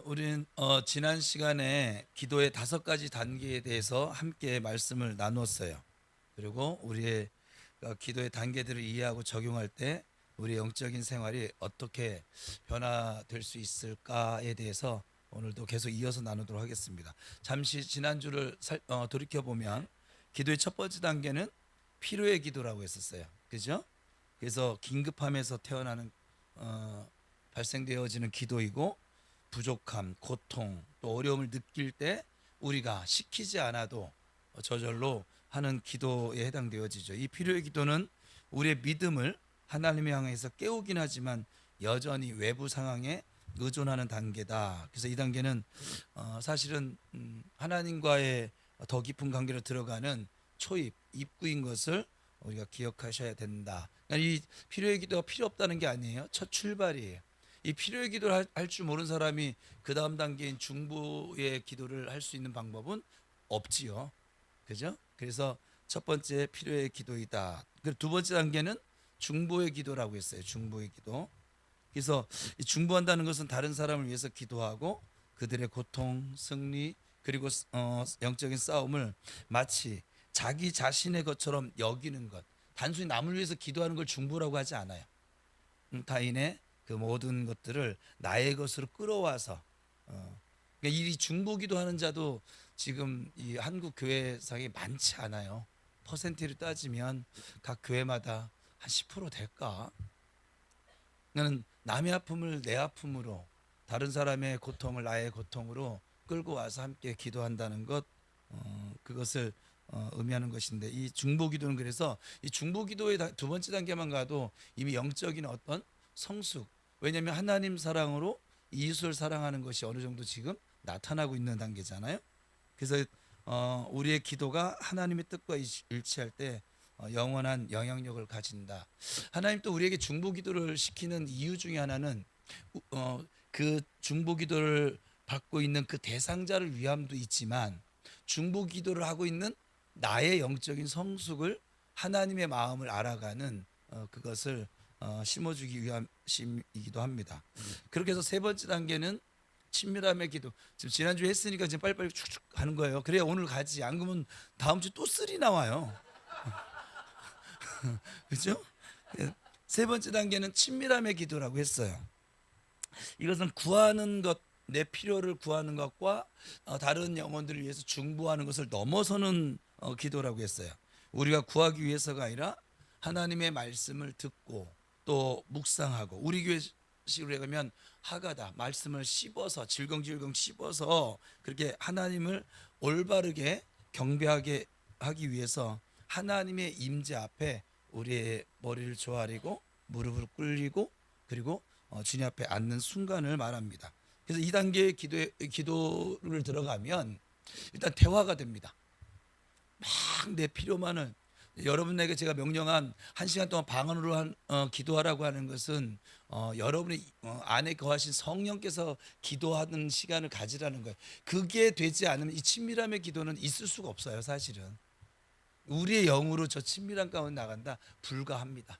우린 지난 시간에 기도의 5가지 단계에 대해서 함께 말씀을 나눴어요. 그리고 우리의 기도의 단계들을 이해하고 적용할 때 우리 영적인 생활이 어떻게 변화될 수 있을까에 대해서 오늘도 계속 이어서 나누도록 하겠습니다. 잠시 지난주를 돌이켜 보면 기도의 첫 번째 단계는 필요의 기도라고 했었어요. 그죠? 그래서 긴급함에서 태어나는 발생되어지는 기도이고, 부족함, 고통, 또 어려움을 느낄 때 우리가 시키지 않아도 저절로 하는 기도에 해당되어지죠. 이 필요의 기도는 우리의 믿음을 하나님을 향해서 깨우긴 하지만 여전히 외부 상황에 의존하는 단계다. 그래서 이 단계는 사실은 하나님과의 더 깊은 관계로 들어가는 초입, 입구인 것을 우리가 기억하셔야 된다. 그러니까 이 필요의 기도가 필요 없다는 게 아니에요. 첫 출발이에요. 이 필요의 기도를 할 줄 모르는 사람이 그 다음 단계인 중보의 기도를 할 수 있는 방법은 없지요. 그죠? 그래서 첫 번째 필요의 기도이다. 그리고 두 번째 단계는 중보의 기도라고 했어요. 중보의 기도. 그래서 이 중보한다는 것은 다른 사람을 위해서 기도하고 그들의 고통, 승리, 그리고 영적인 싸움을 마치 자기 자신의 것처럼 여기는 것. 단순히 남을 위해서 기도하는 걸 중보라고 하지 않아요. 타인의 그 모든 것들을 나의 것으로 끌어와서 그러니까 이 중보기도 하는 자도 지금 이 한국 교회상에 많지 않아요. 퍼센티를 따지면 각 교회마다 한 10% 될까? 나는 남의 아픔을 내 아픔으로, 다른 사람의 고통을 나의 고통으로 끌고 와서 함께 기도한다는 것, 그것을 의미하는 것인데, 이 중보기도는 그래서 이 중보기도의 두 번째 단계만 가도 이미 영적인 어떤 성숙, 왜냐하면 하나님 사랑으로 이웃을 사랑하는 것이 어느 정도 지금 나타나고 있는 단계잖아요. 그래서 우리의 기도가 하나님의 뜻과 일치할 때 영원한 영향력을 가진다. 하나님 또 우리에게 중보기도를 시키는 이유 중에 하나는 그 중보기도를 받고 있는 그 대상자를 위함도 있지만, 중보기도를 하고 있는 나의 영적인 성숙을, 하나님의 마음을 알아가는 그것을 심어주기 위함이기도 합니다. 그렇게 해서 세 번째 단계는 친밀함의 기도. 지금 지난주에 했으니까 지금 빨리빨리 축축 하는 거예요. 그래야 오늘 가지. 안 그러면 다음 주 또 쓰리 나와요. 그죠? 세 번째 단계는 친밀함의 기도라고 했어요. 이것은 구하는 것, 내 필요를 구하는 것과 다른 영혼들을 위해서 중보하는 것을 넘어서는 기도라고 했어요. 우리가 구하기 위해서가 아니라 하나님의 말씀을 듣고 또 묵상하고, 우리 교회식으로 하면 하가다, 말씀을 씹어서 질겅질겅 씹어서 그렇게 하나님을 올바르게 경배하게 하기 위해서 하나님의 임재 앞에 우리의 머리를 조아리고 무릎을 꿇리고, 그리고 주님 앞에 앉는 순간을 말합니다. 그래서 이 단계의 기도를 들어가면 일단 대화가 됩니다. 막 내 필요만은, 여러분에게 제가 명령한 1시간 동안 방언으로 기도하라고 하는 것은 여러분의 안에 거하신 성령께서 기도하는 시간을 가지라는 거예요. 그게 되지 않으면 이 친밀함의 기도는 있을 수가 없어요. 사실은 우리의 영으로 저 친밀한 가운데 나간다 불가합니다.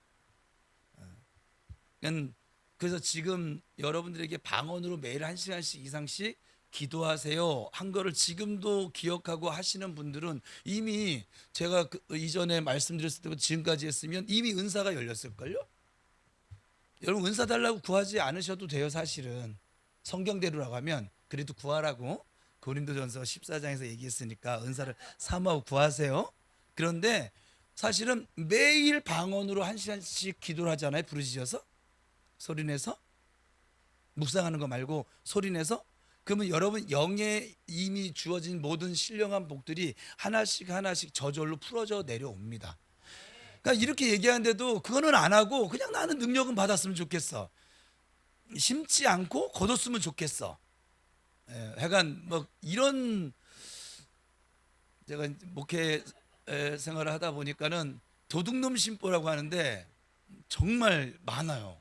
그래서 지금 여러분들에게 방언으로 매일 1시간씩 이상씩 기도하세요 한 거를 지금도 기억하고 하시는 분들은 이미 제가 이전에 말씀드렸을 때부터 지금까지 했으면 이미 은사가 열렸을걸요. 여러분, 은사 달라고 구하지 않으셔도 돼요. 사실은 성경대로라고 하면 그래도 구하라고 고린도전서 14장에서 얘기했으니까 은사를 사모하고 구하세요. 그런데 사실은 매일 방언으로 1시간씩 기도를 하잖아요. 부르짖어서, 소리내서, 묵상하는 거 말고 소리내서. 그러면 여러분 영에 이미 주어진 모든 신령한 복들이 하나씩 하나씩 저절로 풀어져 내려옵니다. 그러니까 이렇게 얘기하는데도 그거는 안 하고 그냥 나는 능력은 받았으면 좋겠어, 심지 않고 거뒀으면 좋겠어. 하여간 뭐 이런, 제가 목회 생활을 하다 보니까는 도둑놈 심보라고 하는데 정말 많아요.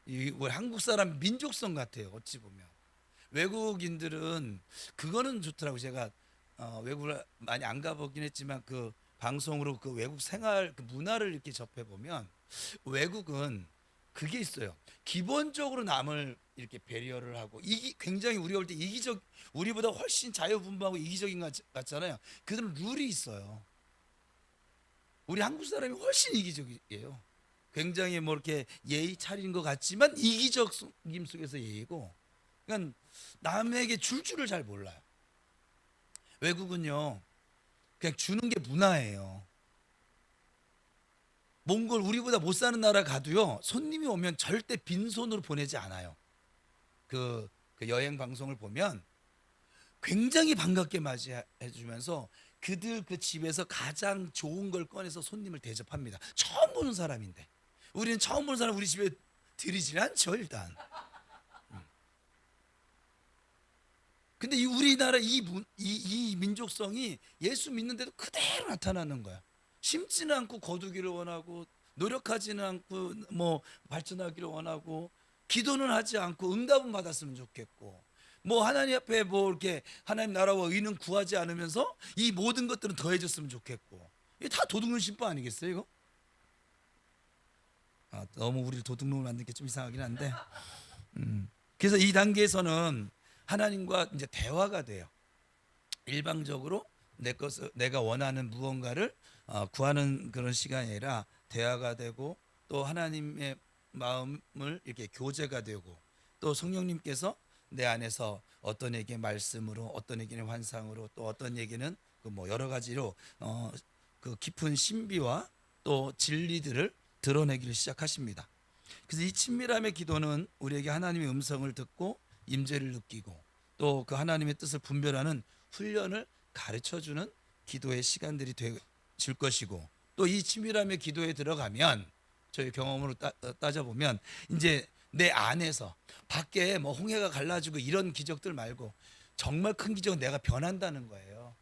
이 우리 한국 사람 민족성 같아요. 어찌 보면 외국인들은 그거는 좋더라고. 제가 외국을 많이 안 가보긴 했지만 방송으로 외국 생활 문화를 이렇게 접해 보면, 외국은 그게 있어요. 기본적으로 남을 이렇게 배려를 하고 굉장히 우리가 볼 때 우리보다 훨씬 자유분방하고 이기적인 것 같잖아요. 그들은 룰이 있어요. 우리 한국 사람이 훨씬 이기적이에요. 굉장히 뭐 이렇게 예의 차리는 것 같지만 이기적임 속에서 예의고, 그러니까 남에게 줄 줄을 잘 몰라요. 외국은요, 그냥 주는 게 문화예요. 몽골 우리보다 못 사는 나라 가도요, 손님이 오면 절대 빈손으로 보내지 않아요. 그 여행 방송을 보면 굉장히 반갑게 맞이해 주면서 그들 그 집에서 가장 좋은 걸 꺼내서 손님을 대접합니다. 처음 보는 사람인데 우리는 처음 보는 사람 우리 집에 들이질 않죠 일단. 근데 이 우리나라 이 민족성이 예수 믿는데도 그대로 나타나는 거야. 심지는 않고 거두기를 원하고 노력하지는 않고 뭐 발전하기를 원하고 기도는 하지 않고 응답은 받았으면 좋겠고 뭐 하나님 앞에 뭐 이렇게 하나님 나라와 의는 구하지 않으면서 이 모든 것들은 더해졌으면 좋겠고 이게 다 도둑놈 신부 아니겠어요 이거? 너무 우리를 도둑놈을 만든 게 좀 이상하긴 한데 그래서 이 단계에서는 하나님과 이제 대화가 돼요. 일방적으로 내가 원하는 무언가를 구하는 그런 시간이 아니라 대화가 되고 또 하나님의 마음을 이렇게 교제가 되고 또 성령님께서 내 안에서 어떤 에게 말씀으로 어떤 에게는 환상으로 또 어떤 에게는 그 뭐 여러 가지로 그 깊은 신비와 또 진리들을 드러내기를 시작하십니다. 그래서 이 친밀함의 기도는 우리에게 하나님의 음성을 듣고 임재를 느끼고 또 그 하나님의 뜻을 분별하는 훈련을 가르쳐주는 기도의 시간들이 될 것이고 또 이 친밀함의 기도에 들어가면 저희 경험으로 따져보면 이제 내 안에서 밖에 뭐 홍해가 갈라지고 이런 기적들 말고 정말 큰 기적은 내가 변한다는 거예요.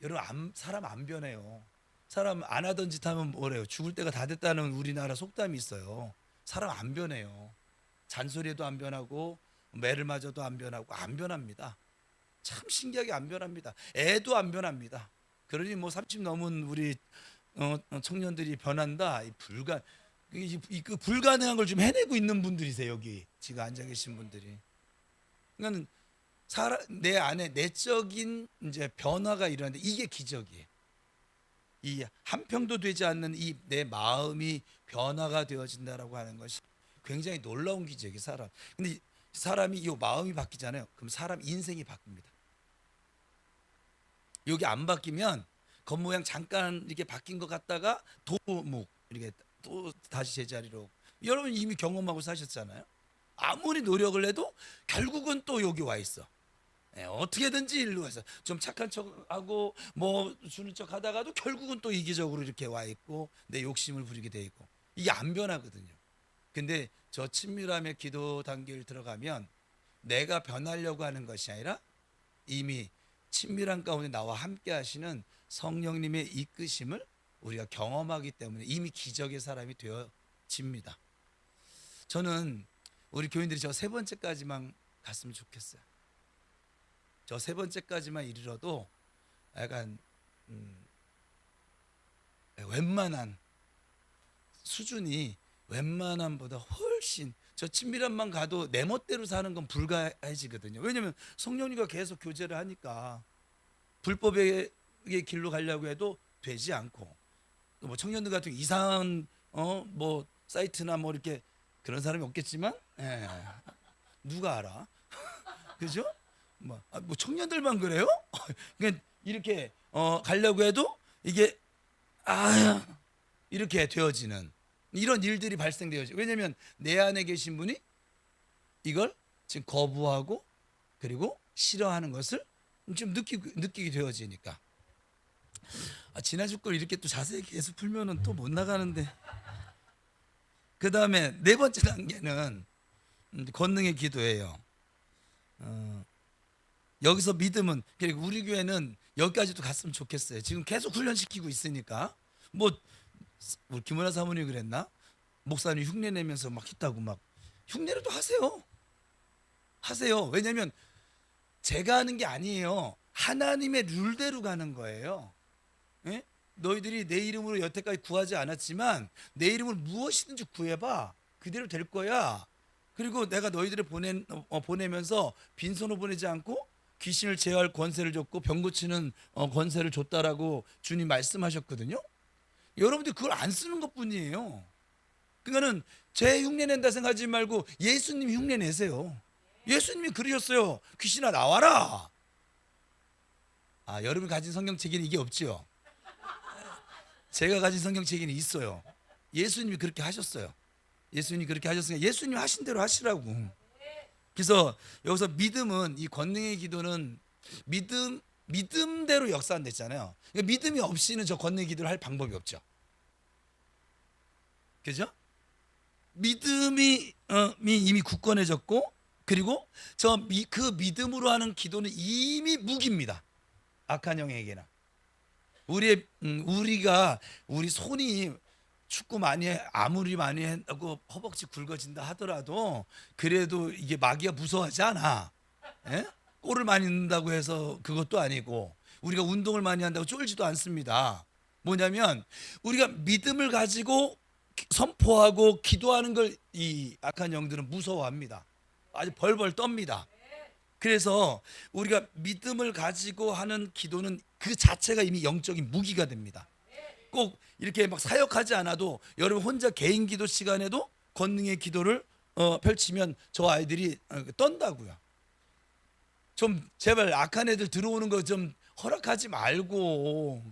여러분 사람 안 변해요. 사람 안 하던 짓 하면 뭐래요? 죽을 때가 다 됐다는 우리나라 속담이 있어요. 사람 안 변해요. 잔소리에도 안 변하고 매를 맞아도 안 변하고 안 변합니다. 참 신기하게 안 변합니다. 애도 안 변합니다. 그러니 뭐 30 넘은 우리 청년들이 변한다. 그 불가능한 걸 좀 해내고 있는 분들이세요. 여기 지금 앉아 계신 분들이. 그러니까 내 안에 내적인 이제 변화가 일어나는데 이게 기적이에요. 이 한평도 되지 않는 이 내 마음이 변화가 되어진다라고 하는 것이 굉장히 놀라운 기적이 사람. 근데 사람이 이 마음이 바뀌잖아요. 그럼 사람 인생이 바뀝니다. 여기 안 바뀌면 겉모양 잠깐 이렇게 바뀐 것 같다가 도묵 이렇게 또 다시 제자리로. 여러분 이미 경험하고 사셨잖아요. 아무리 노력을 해도 결국은 또 여기 와 있어. 어떻게든지 일로 와서 좀 착한 척하고 뭐 주는 척 하다가도 결국은 또 이기적으로 이렇게 와 있고 내 욕심을 부리게 돼 있고 이게 안 변하거든요. 근데 저 친밀함의 기도 단계를 들어가면 내가 변하려고 하는 것이 아니라 이미 친밀한 가운데 나와 함께 하시는 성령님의 이끄심을 우리가 경험하기 때문에 이미 기적의 사람이 되어집니다. 저는 우리 교인들이 저 세 번째까지만 갔으면 좋겠어요. 저 세 번째까지만 이르러도 약간 웬만한 수준이 웬만함보다 훨씬 저 친밀함만 가도 내 멋대로 사는 건 불가해지거든요. 왜냐하면 성령님과 계속 교제를 하니까 불법의 길로 가려고 해도 되지 않고 뭐 청년들 같은 이상한 뭐 사이트나 뭐 이렇게 그런 사람이 없겠지만 누가 알아? 그죠? 뭐 청년들만 그래요? 그러니까 이렇게 가려고 해도 이게 이렇게 되어지는 이런 일들이 발생되어져. 왜냐하면 내 안에 계신 분이 이걸 지금 거부하고 그리고 싫어하는 것을 좀 느끼게 되어지니까. 지난주 걸 이렇게 또 자세히 계속 풀면은 또 못 나가는데. 그 다음에 네 번째 단계는 권능의 기도예요. 여기서 믿음은 그리고 우리 교회는 여기까지도 갔으면 좋겠어요. 지금 계속 훈련시키고 있으니까 뭐 우리 김원하 사모님이 그랬나? 목사님 흉내 내면서 막 했다고 막 흉내라도 하세요. 왜냐하면 제가 하는 게 아니에요. 하나님의 룰대로 가는 거예요. 예? 너희들이 내 이름으로 여태까지 구하지 않았지만 내 이름으로 무엇이든지 구해봐. 그대로 될 거야. 그리고 내가 너희들을 보내면서 빈손으로 보내지 않고 귀신을 제어할 권세를 줬고 병 고치는 권세를 줬다라고 주님 말씀하셨거든요. 여러분들 그걸 안 쓰는 것뿐이에요. 그러니까는 제 흉내 낸다 생각하지 말고 예수님 흉내 내세요. 예수님이 그러셨어요. 귀신아 나와라. 여러분이 가진 성경책에는 이게 없지요. 제가 가진 성경책에는 있어요. 예수님이 그렇게 하셨어요. 예수님이 그렇게 하셨으니까 예수님 하신 대로 하시라고. 그래서 여기서 믿음은, 이 권능의 기도는 믿음대로 역사한댔잖아요. 그러니까 믿음이 없이는 저 권능의 기도를 할 방법이 없죠. 그죠? 믿음이 이미 굳건해졌고, 그리고 그 믿음으로 하는 기도는 이미 무기입니다. 악한 영에게나. 우리 손이 축구 아무리 많이 한다고 허벅지 굵어진다 하더라도 그래도 이게 마귀가 무서워하지 않아. 예? 골을 많이 넣는다고 해서 그것도 아니고, 우리가 운동을 많이 한다고 쫄지도 않습니다. 뭐냐면 우리가 믿음을 가지고 선포하고 기도하는 걸 이 악한 영들은 무서워합니다. 아주 벌벌 떱니다. 그래서 우리가 믿음을 가지고 하는 기도는 그 자체가 이미 영적인 무기가 됩니다. 꼭 이렇게 막 사역하지 않아도 여러분 혼자 개인 기도 시간에도 권능의 기도를 펼치면 저 아이들이 떤다고요. 좀 제발 악한 애들 들어오는 거 좀 허락하지 말고,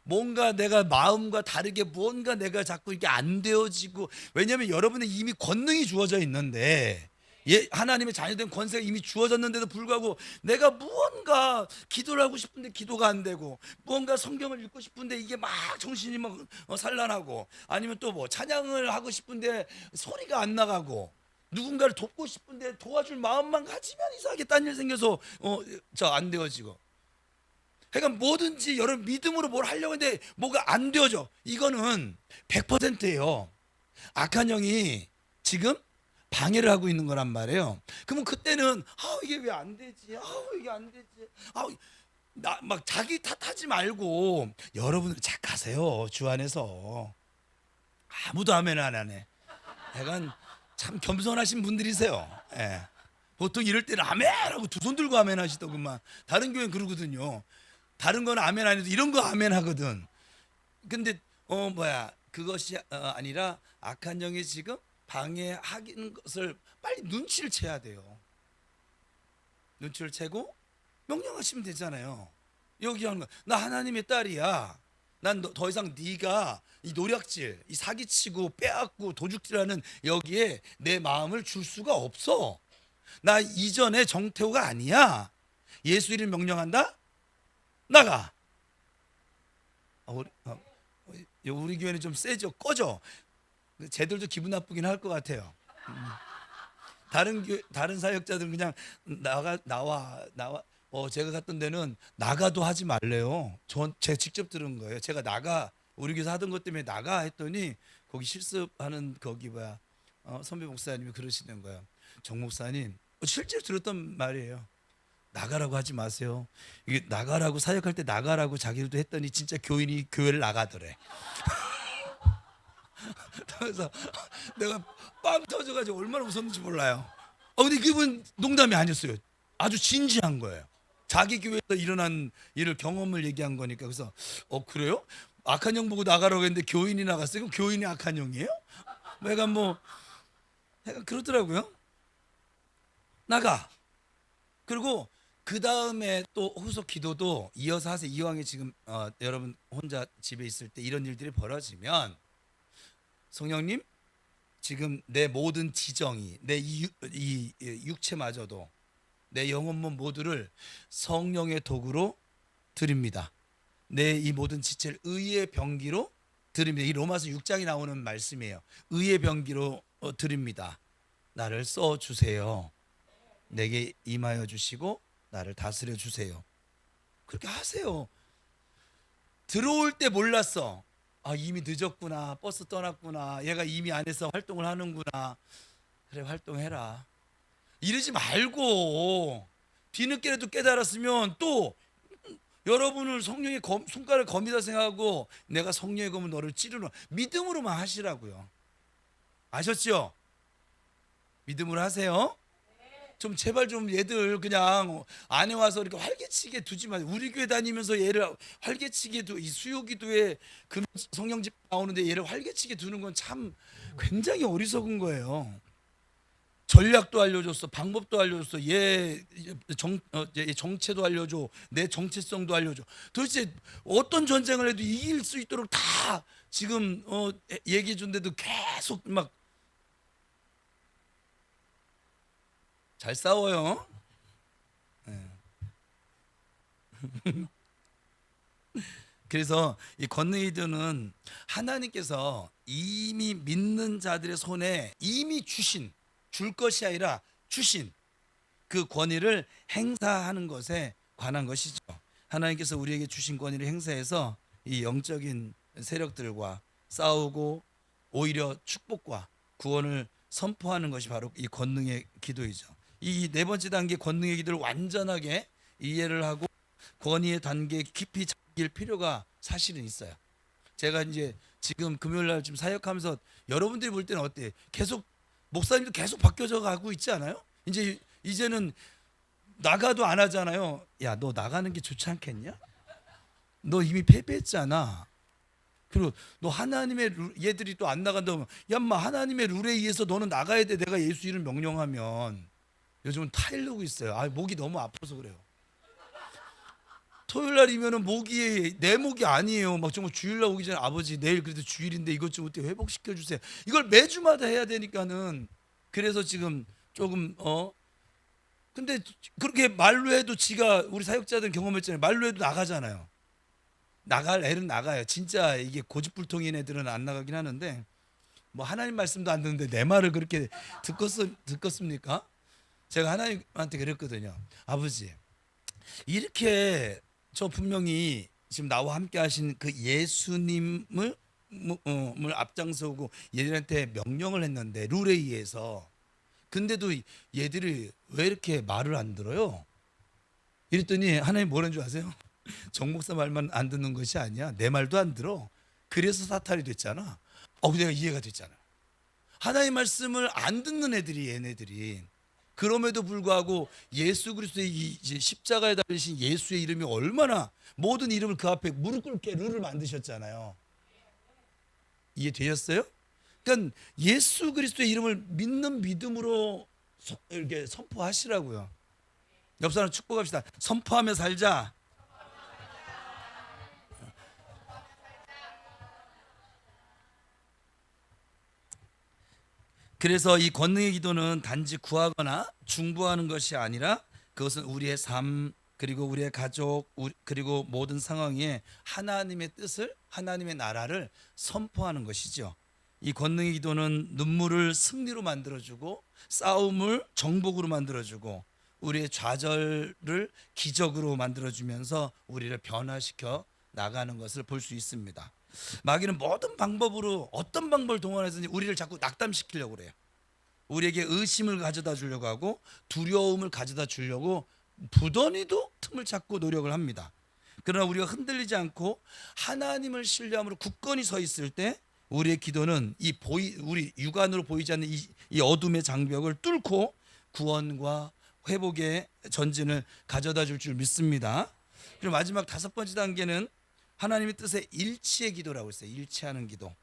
뭔가 내가 마음과 다르게 뭔가 내가 자꾸 이렇게 안 되어지고, 왜냐하면 여러분은 이미 권능이 주어져 있는데, 하나님의 자녀된 권세가 이미 주어졌는데도 불구하고 내가 무언가 기도를 하고 싶은데 기도가 안 되고, 무언가 성경을 읽고 싶은데 이게 막 정신이 막 산란하고, 아니면 또 뭐 찬양을 하고 싶은데 소리가 안 나가고, 누군가를 돕고 싶은데 도와줄 마음만 가지면 이상하게 딴 일 생겨서 안 되어지고. 그러니까 뭐든지 여러분 믿음으로 뭘 하려고 했는데 뭐가 안 되어져. 이거는 100%예요. 악한 영이 지금 방해를 하고 있는 거란 말이에요. 그러면 그때는 이게 왜 안 되지? 이게 안 되지? 막 자기 탓하지 말고 여러분들 착하세요. 주 안에서 아무도 아멘 안 하네. 약간 참 겸손하신 분들이세요. 예. 보통 이럴 때는 아멘하고 두 손 들고 아멘 하시더구만. 다른 교회는 그러거든요. 다른 건 아멘 안 해도 이런 거 아멘 하거든. 근데 그것이 아니라 악한 영이 지금 방해하는 것을 빨리 눈치를 채야 돼요. 눈치를 채고 명령하시면 되잖아요. 여기 하는 거, 나 하나님의 딸이야. 난 더 이상 네가 이 노략질, 이 사기치고 빼앗고 도둑질하는 여기에 내 마음을 줄 수가 없어. 나 이전에 정태호가 아니야. 예수 이름 명령한다. 나가. 우리 교회는 좀 세죠. 꺼져. 쟤들도 기분 나쁘긴 할 것 같아요. 다른 사역자들은 그냥 나와. 제가 갔던 데는 나가도 하지 말래요. 제가 직접 들은 거예요. 제가 우리 교회에서 하던 것 때문에 나가 했더니 거기 실습하는 선배 목사님이 그러시는 거예요. 정 목사님, 실제로 들었던 말이에요. 나가라고 하지 마세요. 이게 나가라고, 사역할 때 나가라고 자기들도 했더니 진짜 교인이 교회를 나가더래. 그래서 내가 빵 터져가지고 얼마나 웃었는지 몰라요. 근데 그분 농담이 아니었어요. 아주 진지한 거예요. 자기 교회에서 일어난 일을, 경험을 얘기한 거니까. 그래서 그래요? 악한 영 보고 나가라고 했는데 교인이 나갔어요? 그럼 교인이 악한 영이에요? 약간 그러더라고요. 나가. 그리고 그 다음에 또 후속 기도도 이어서 하세요. 이왕에 지금 여러분 혼자 집에 있을 때 이런 일들이 벌어지면, 성령님, 지금 내 모든 지정이, 내 이 육체마저도, 내 영혼몸 모두를 성령의 도구로 드립니다. 내 이 모든 지체를 의의 병기로 드립니다. 이 로마서 6장이 나오는 말씀이에요. 의의 병기로 드립니다. 나를 써주세요. 내게 임하여 주시고 나를 다스려 주세요. 그렇게 하세요. 들어올 때 몰랐어. 이미 늦었구나. 버스 떠났구나. 얘가 이미 안에서 활동을 하는구나. 그래, 활동해라. 이러지 말고 뒤늦게라도 깨달았으면 또 여러분을 성령의 손가락 검이다 생각하고 내가 성령의 검을 너를 찌르노. 믿음으로만 하시라고요. 아셨죠? 믿음으로 하세요. 좀 제발 좀 얘들 그냥 안에 와서 이렇게 활개치게 두지 마세요. 우리 교회 다니면서 얘를 활개치게 이 수요기도에 성령집 나오는데 얘를 활개치게 두는 건 참 굉장히 어리석은 거예요. 전략도 알려줬어, 방법도 알려줬어, 얘 정체도 알려줘, 내 정체성도 알려줘. 도대체 어떤 전쟁을 해도 이길 수 있도록 다 지금 얘기해 준데도 계속 막 잘 싸워요. 그래서 이 권능이도는 하나님께서 이미 믿는 자들의 손에 이미 줄 것이 아니라 주신 그 권위를 행사하는 것에 관한 것이죠. 하나님께서 우리에게 주신 권위를 행사해서 이 영적인 세력들과 싸우고 오히려 축복과 구원을 선포하는 것이 바로 이 권능의 기도이죠. 이 네 번째 단계 권능의 기도를 완전하게 이해를 하고 권위의 단계에 깊이 잠길 필요가 사실은 있어요. 제가 이제 지금 금요일 날 좀 사역하면서 여러분들이 볼 때는 어때요? 계속 목사님도 계속 바뀌어져 가고 있지 않아요? 이제는 나가도 안 하잖아요. 야, 너 나가는 게 좋지 않겠냐? 너 이미 패배했잖아. 그리고 너 하나님의 얘들이 또 안 나간다면 야, 인마 하나님의 룰에 의해서 너는 나가야 돼. 내가 예수 이름 명령하면. 요즘은 타이르고 있어요. 아, 목이 너무 아파서 그래요. 토요일 날이면은 목이 내 목이 아니에요. 막 정말 주일 날 오기 전에 아버지 내일 그래도 주일인데 이것 좀 어떻게 회복시켜 주세요. 이걸 매주마다 해야 되니까는 그래서 지금 조금 근데 그렇게 말로 해도 지가 우리 사역자들 경험했잖아요. 말로 해도 나가잖아요. 나갈 애는 나가요. 진짜 이게 고집불통인 애들은 안 나가긴 하는데 뭐 하나님 말씀도 안 듣는데 내 말을 그렇게 듣겠습니까? 제가 하나님한테 그랬거든요. 아버지 이렇게 저 분명히 지금 나와 함께 하신 그 예수님을 앞장서고 얘들한테 명령을 했는데 룰에 의해서 근데도 얘들이 왜 이렇게 말을 안 들어요? 이랬더니 하나님 뭐라는 줄 아세요? 정목사 말만 안 듣는 것이 아니야. 내 말도 안 들어. 그래서 사탄이 됐잖아. 내가 이해가 됐잖아. 하나님 말씀을 안 듣는 애들이 얘네들이. 그럼에도 불구하고 예수 그리스도의 이제 십자가에 달리신 예수의 이름이 얼마나 모든 이름을 그 앞에 무릎 꿇게 룰을 만드셨잖아요. 이해되셨어요? 그러니까 예수 그리스도의 이름을 믿는 믿음으로 이렇게 선포하시라고요. 옆 사람 축복합시다. 선포하며 살자. 그래서 이 권능의 기도는 단지 구하거나 중보하는 것이 아니라 그것은 우리의 삶 그리고 우리의 가족 그리고 모든 상황에 하나님의 뜻을 하나님의 나라를 선포하는 것이죠. 이 권능의 기도는 눈물을 승리로 만들어주고 싸움을 정복으로 만들어주고 우리의 좌절을 기적으로 만들어주면서 우리를 변화시켜 나가는 것을 볼 수 있습니다. 마귀는 모든 방법으로 어떤 방법을 동원해서든지 우리를 자꾸 낙담시키려고 그래요. 우리에게 의심을 가져다 주려고 하고 두려움을 가져다 주려고 부단히도 틈을 찾고 노력을 합니다. 그러나 우리가 흔들리지 않고 하나님을 신뢰함으로 굳건히 서 있을 때 우리의 기도는 우리 육안으로 보이지 않는 이 어둠의 장벽을 뚫고 구원과 회복의 전진을 가져다 줄 줄 믿습니다. 그리고 마지막 다섯 번째 단계는 하나님의 뜻에 일치의 기도라고 했어요. 일치하는 기도.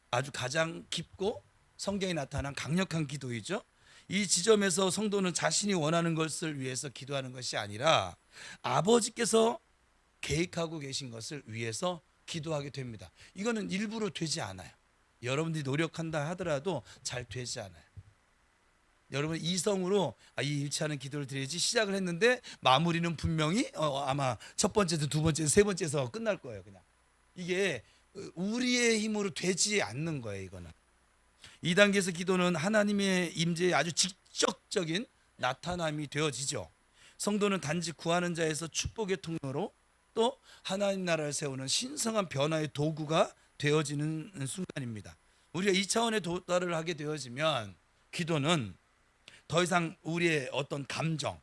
아주 가장 깊고 성경에 나타난 강력한 기도이죠. 이 지점에서 성도는 자신이 원하는 것을 위해서 기도하는 것이 아니라 아버지께서 계획하고 계신 것을 위해서 기도하게 됩니다. 이거는 일부러 되지 않아요. 여러분들이 노력한다 하더라도 잘 되지 않아요. 여러분 이성으로 이 일치하는 기도를 드려야지 시작을 했는데 마무리는 분명히 아마 첫 번째도 두 번째도 세 번째에서 끝날 거예요. 그냥 이게 우리의 힘으로 되지 않는 거예요. 이거는 2단계에서 기도는 하나님의 임재의 아주 직접적인 나타남이 되어지죠. 성도는 단지 구하는 자에서 축복의 통로로 또 하나님 나라를 세우는 신성한 변화의 도구가 되어지는 순간입니다. 우리가 이 차원에 도달을 하게 되어지면 기도는 더 이상 우리의 어떤 감정,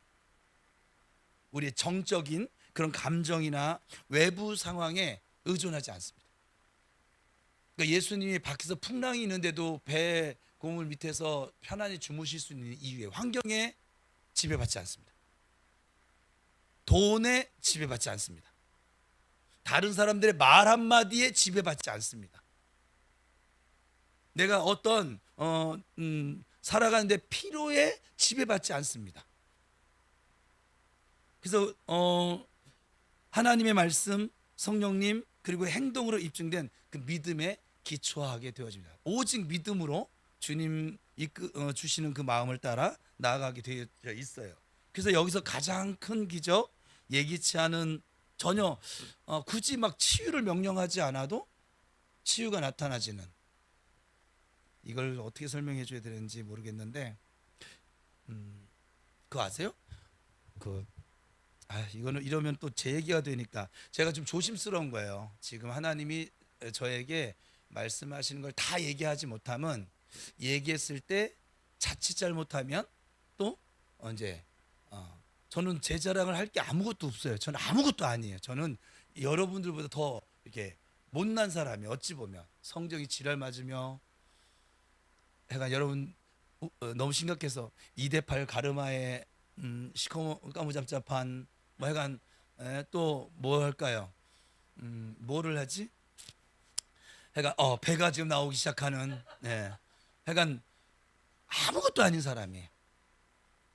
우리의 정적인 그런 감정이나 외부 상황에 의존하지 않습니다. 그러니까 예수님이 밖에서 풍랑이 있는데도 배 고물 밑에서 편안히 주무실 수 있는 이유에 환경에 지배받지 않습니다. 돈에 지배받지 않습니다. 다른 사람들의 말 한마디에 지배받지 않습니다. 내가 어떤 살아가는데 필요에 지배받지 않습니다. 그래서 하나님의 말씀, 성령님 그리고 행동으로 입증된 그 믿음에 기초하게 되어집니다. 오직 믿음으로 주님 주시는 그 마음을 따라 나아가게 되어 있어요. 그래서 여기서 가장 큰 기적, 예기치 않은, 전혀 굳이 막 치유를 명령하지 않아도 치유가 나타나지는, 이걸 어떻게 설명해 줘야 되는지 모르겠는데 그거 아세요? 이거는 이러면 또 제 얘기가 되니까 제가 좀 조심스러운 거예요. 지금 하나님이 저에게 말씀하시는 걸 다 얘기하지 못하면, 얘기했을 때 자칫 잘못하면 또 언제 저는 제 자랑을 할 게 아무것도 없어요. 저는 아무것도 아니에요. 저는 여러분들보다 더 이렇게 못난 사람이, 어찌 보면 성적이 지랄 맞으며 약간, 여러분 너무 심각해서 2대8 가르마에 시커까무잡잡한 뭐 약간, 또 뭐 할까요? 뭐를 하지? 약간 배가 지금 나오기 시작하는, 약간 아무것도 아닌 사람이에요.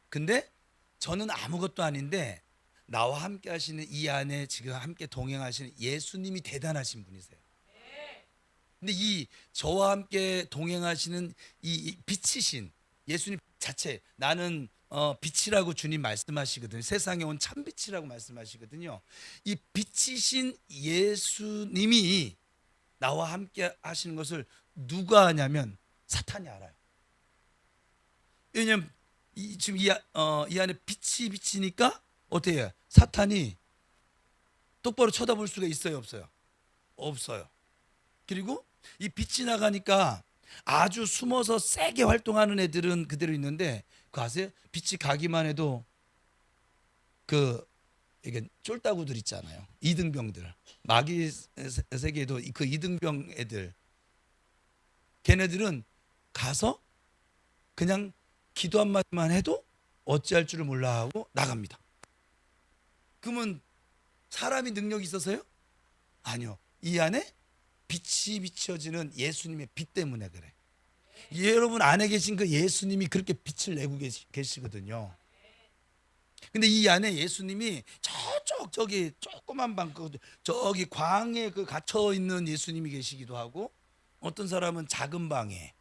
근데 저는 아무것도 아닌데 나와 함께 하시는 이 안에 지금 함께 동행하시는 예수님이 대단하신 분이세요. 근데 이 저와 함께 동행하시는 이 빛이신 예수님 자체, 나는 빛이라고 주님 말씀하시거든요. 세상에 온 참빛이라고 말씀하시거든요. 이 빛이신 예수님이 나와 함께 하시는 것을 누가 아냐면 사탄이 알아요. 왜냐면 지금 이 안에 빛이 비치니까 어떻게 해요? 사탄이 똑바로 쳐다볼 수가 있어요, 없어요? 없어요. 그리고 이 빛이 나가니까 아주 숨어서 세게 활동하는 애들은 그대로 있는데, 그거 아세요? 빛이 가기만 해도 이게 쫄따구들 있잖아요. 이등병들, 마귀 세계에도 그 이등병 애들, 걔네들은 가서 그냥 기도 한마디만 해도 어찌할 줄을 몰라 하고 나갑니다. 그러면 사람이 능력이 있어서요? 아니요. 이 안에 빛이 비춰지는 예수님의 빛 때문에 그래. 여러분 안에 계신 그 예수님이 그렇게 빛을 내고 계시거든요. 근데 이 안에 예수님이 저기 조그만 방, 저기 광에 갇혀 있는 예수님이 계시기도 하고, 어떤 사람은 작은 방에,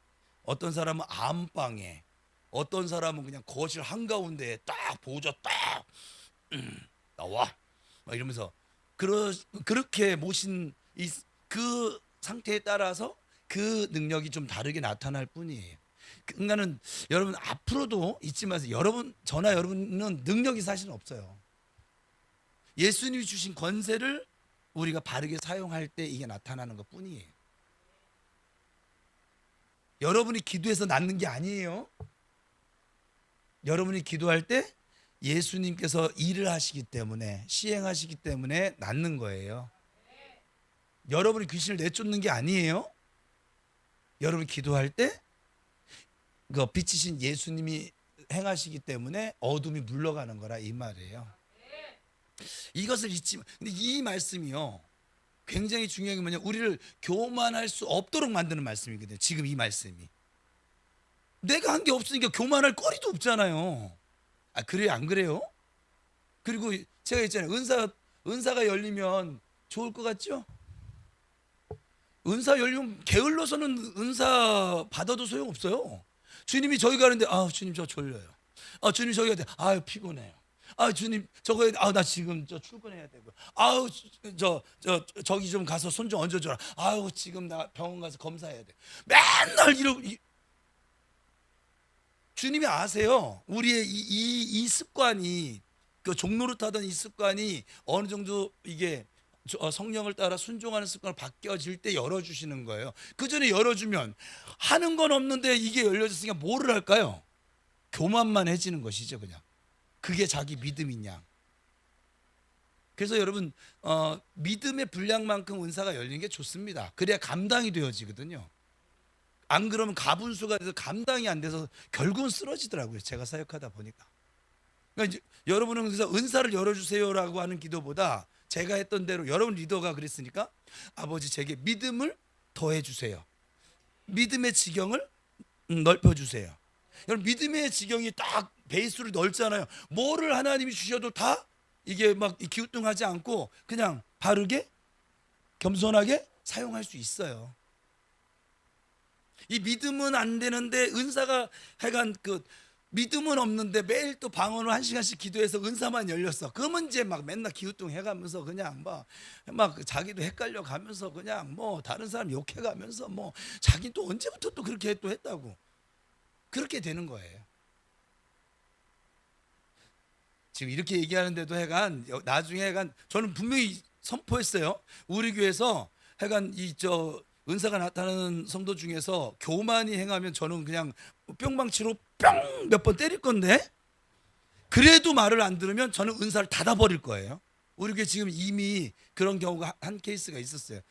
어떤 사람은 안방에, 어떤 사람은 그냥 거실 한가운데에 딱 보좌 딱 나와 막 이러면서 그렇게 모신 그 상태에 따라서 그 능력이 좀 다르게 나타날 뿐이에요. 그러니까는 여러분 앞으로도 잊지 마세요. 저나 여러분은 능력이 사실은 없어요. 예수님이 주신 권세를 우리가 바르게 사용할 때 이게 나타나는 것 뿐이에요. 여러분이 기도해서 낫는 게 아니에요. 여러분이 기도할 때 예수님께서 일을 하시기 때문에, 시행하시기 때문에 낫는 거예요. 여러분이 귀신을 내쫓는 게 아니에요. 여러분이 기도할 때 그 빛이신 예수님이 행하시기 때문에 어둠이 물러가는 거라, 이 말이에요. 이것을 잊지 마. 근데 이 말씀이요, 굉장히 중요한 게 뭐냐, 우리를 교만할 수 없도록 만드는 말씀이거든요. 지금 이 말씀이 내가 한 게 없으니까 교만할 거리도 없잖아요. 그래요, 안 그래요? 그리고 제가 있잖아요, 은사가 열리면 좋을 것 같죠? 은사 열리면 게을러서는 은사 받아도 소용없어요. 주님이 저기 가는데 주님 저 졸려요. 주님 저기 가는데 피곤해요. 주님 저거 해야 돼. 나 지금 출근해야 되고. 저기 좀 가서 손 좀 얹어줘라. 지금 나 병원 가서 검사해야 돼. 맨날 이러고. 주님이 아세요. 우리의 이 습관이, 그 종노릇하던 이 습관이 어느 정도 이게 성령을 따라 순종하는 습관을 바뀌어질 때 열어주시는 거예요. 그 전에 열어주면 하는 건 없는데 이게 열려졌으니까 뭐를 할까요? 교만만 해지는 것이죠, 그냥. 그게 자기 믿음이냐. 그래서 여러분 믿음의 분량만큼 은사가 열리는 게 좋습니다. 그래야 감당이 되어지거든요. 안 그러면 가분수가 돼서 감당이 안 돼서 결국은 쓰러지더라고요. 제가 사역하다 보니까. 그러니까 이제 여러분은 그래서 은사를 열어주세요라고 하는 기도보다 제가 했던 대로 여러분 리더가 그랬으니까 아버지 제게 믿음을 더해 주세요. 믿음의 지경을 넓혀 주세요. 여러분 믿음의 지경이 딱 베이스로 넓잖아요. 뭐를 하나님이 주셔도 다 이게 막 기우뚱하지 않고 그냥 바르게 겸손하게 사용할 수 있어요. 이 믿음은 안 되는데 은사가 하여간 그 믿음은 없는데 매일 또 방언을 1시간씩 기도해서 은사만 열렸어. 그러면 이제 막 맨날 기우뚱해가면서 그냥 막 자기도 헷갈려 가면서 그냥 뭐 다른 사람 욕해가면서 뭐 자기 또 언제부터 또 그렇게 또 했다고 그렇게 되는 거예요. 지금 이렇게 얘기하는데도 해간 나중에 해간 저는 분명히 선포했어요. 우리 교회에서 해간 이저 은사가 나타나는 성도 중에서 교만이 행하면 저는 그냥 뿅망치로 뿅 몇 번 때릴 건데 그래도 말을 안 들으면 저는 은사를 닫아버릴 거예요. 우리 교회 지금 이미 그런 경우가 한 케이스가 있었어요.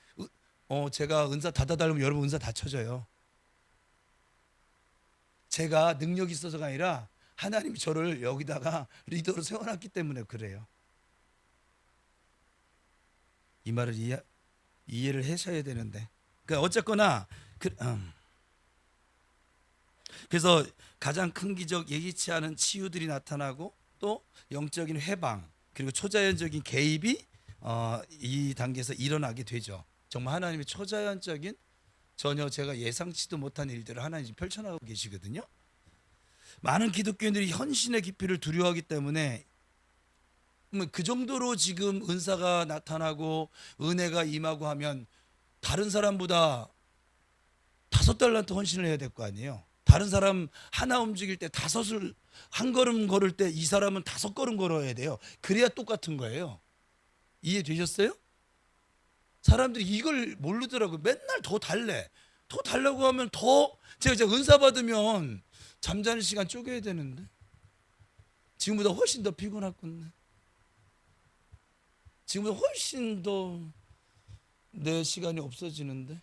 제가 은사 닫아달라면 여러분 은사 닫혀져요. 제가 능력이 있어서가 아니라 하나님이 저를 여기다가 리더로 세워놨기 때문에 그래요. 이 말을 이해를 하셔야 되는데 그러니까 어쨌거나 그래서 가장 큰 기적 예기치 않은 치유들이 나타나고 또 영적인 회방 그리고 초자연적인 개입이 이 단계에서 일어나게 되죠. 정말 하나님의 초자연적인 전혀 제가 예상치도 못한 일들을 하나님이 펼쳐나가고 계시거든요. 많은 기독교인들이 헌신의 깊이를 두려워하기 때문에 그 정도로 지금 은사가 나타나고 은혜가 임하고 하면 다른 사람보다 5달란트 헌신을 해야 될 거 아니에요. 다른 사람 하나 움직일 때 5을 한 걸음 걸을 때 이 사람은 5걸음 걸어야 돼요. 그래야 똑같은 거예요. 이해되셨어요? 사람들이 이걸 모르더라고요. 맨날 더 달래. 더 달라고 하면 더 제가 은사 받으면 잠자는 시간 쪼개야 되는데 지금보다 훨씬 더 피곤할 건데 지금보다 훨씬 더 내 시간이 없어지는데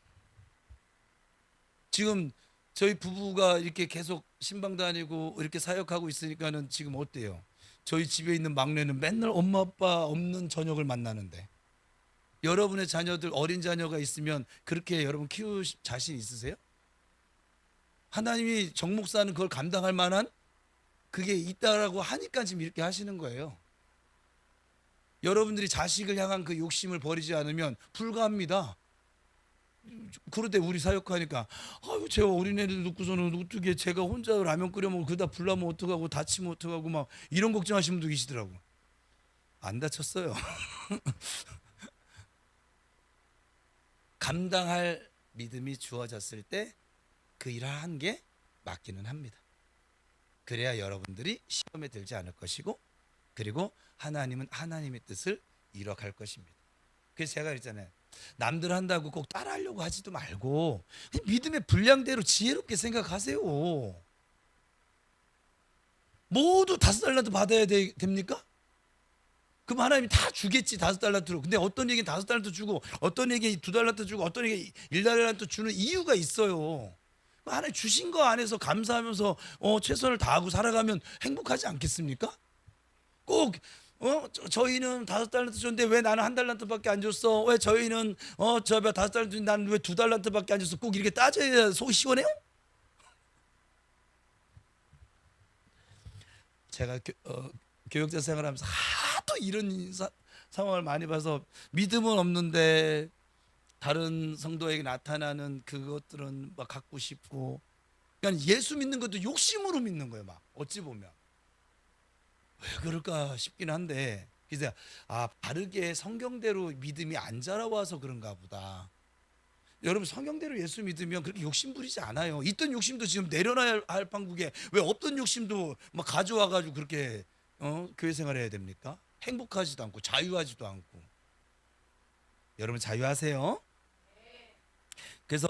지금 저희 부부가 이렇게 계속 신방 다니고 이렇게 사역하고 있으니까는 지금 어때요? 저희 집에 있는 막내는 맨날 엄마 아빠 없는 저녁을 만나는데 여러분의 자녀들 어린 자녀가 있으면 그렇게 여러분 키울 자신 있으세요? 하나님이 정 목사는 그걸 감당할 만한 그게 있다라고 하니까 지금 이렇게 하시는 거예요. 여러분들이 자식을 향한 그 욕심을 버리지 않으면 불가합니다. 그런데 우리 사역하니까 아유 제가 어린애들 놓고서는 어떻게 제가 혼자 라면 끓여 먹고 그러다 불나면 어떡하고 다치면 어떡하고 막 이런 걱정하시는 분도 계시더라고. 안 다쳤어요. 감당할 믿음이 주어졌을 때 그 일을 한 게 맞기는 합니다. 그래야 여러분들이 시험에 들지 않을 것이고 그리고 하나님은 하나님의 뜻을 이뤄갈 것입니다. 그래서 제가 그랬잖아요. 남들 한다고 꼭 따라하려고 하지도 말고 믿음의 분량대로 지혜롭게 생각하세요. 모두 5달란트 받아야 됩니까? 그럼 하나님이 다 주겠지 5달란트로. 근데 어떤 얘기는 5달란트 주고 어떤 얘기는 2달란트 주고 어떤 얘기는 1달란트 주는 이유가 있어요. 하나님 주신 거 안에서 감사하면서 최선을 다하고 살아가면 행복하지 않겠습니까? 꼭 저희는 5달란트 줬는데 왜 나는 1달란트밖에 안 줬어? 왜 저희는 저 5달란트 나는 왜 2달란트밖에 안 줬어? 꼭 이렇게 따져야 속이 시원해요? 제가 교육자 생활하면서 하도 이런 상황을 많이 봐서 믿음은 없는데 다른 성도에게 나타나는 그것들은 막 갖고 싶고 그러니까 예수 믿는 것도 욕심으로 믿는 거예요. 막 어찌 보면 왜 그럴까 싶긴 한데 그래서 바르게 성경대로 믿음이 안 자라와서 그런가 보다. 여러분 성경대로 예수 믿으면 그렇게 욕심 부리지 않아요. 있던 욕심도 지금 내려놔야 할 판국에 왜 없던 욕심도 막 가져와가지고 그렇게 교회 생활해야 됩니까? 행복하지도 않고 자유하지도 않고. 여러분 자유하세요. 그래서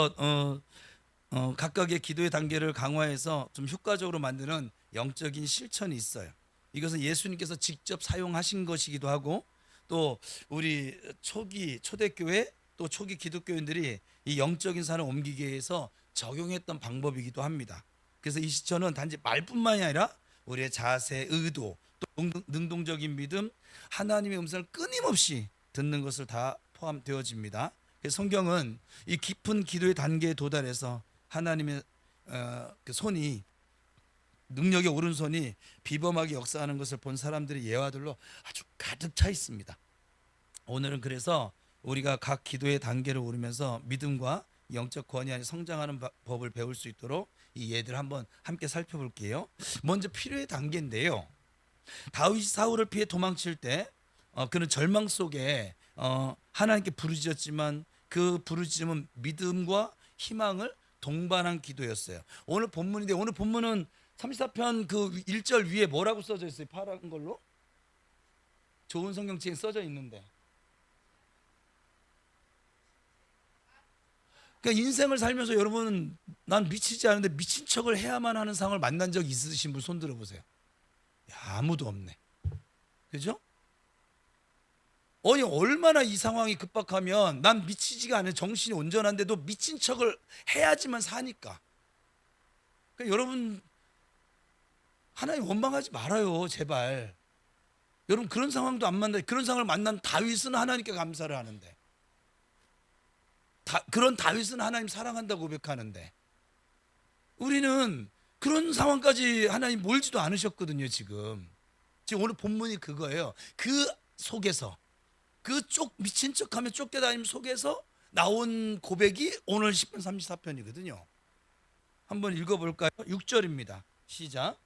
각각의 기도의 단계를 강화해서 좀 효과적으로 만드는 영적인 실천이 있어요. 이것은 예수님께서 직접 사용하신 것이기도 하고 또 우리 초기 초대교회 또 초기 기독교인들이 이 영적인 산을 옮기기 위해서 적용했던 방법이기도 합니다. 그래서 이 시초는 단지 말뿐만이 아니라 우리의 자세, 의도, 또 능동적인 믿음, 하나님의 음성을 끊임없이 듣는 것을 다 포함되어집니다. 그래서 성경은 이 깊은 기도의 단계에 도달해서 하나님의 그 손이, 능력의 오른손이 비범하게 역사하는 것을 본 사람들의 예화들로 아주 가득 차 있습니다. 오늘은 그래서 우리가 각 기도의 단계를 오르면서 믿음과 영적 권위 안에 성장하는 법을 배울 수 있도록 이 예들 한번 함께 살펴볼게요. 먼저 필요의 단계인데요. 다윗이 사울을 피해 도망칠 때 그는 절망 속에 하나님께 부르짖었지만 그 부르짖음은 믿음과 희망을 동반한 기도였어요. 오늘 본문인데, 오늘 본문은 34편 그 1절 위에 뭐라고 써져 있어요? 파란 걸로? 좋은 성경책에 써져 있는데, 그러니까 인생을 살면서 여러분, 난 미치지 않은데 미친 척을 해야만 하는 상황을 만난 적 있으신 분 손 들어보세요. 야, 아무도 없네. 그죠? 아니, 얼마나 이 상황이 급박하면 난 미치지가 않은, 정신이 온전한데도 미친 척을 해야지만 사니까. 그러니까 여러분, 하나님 원망하지 말아요, 제발. 여러분, 그런 상황도 안 만나. 그런 상황을 만난 다윗은 하나님께 감사를 하는데, 그런 다윗은 하나님 사랑한다고 고백하는데, 우리는 그런 상황까지 하나님 몰지도 않으셨거든요. 지금 오늘 본문이 그거예요. 그 속에서, 그 미친 척하며 쫓겨다니는 속에서 나온 고백이 오늘 10편 34편이거든요. 한번 읽어볼까요? 6절입니다. 시작.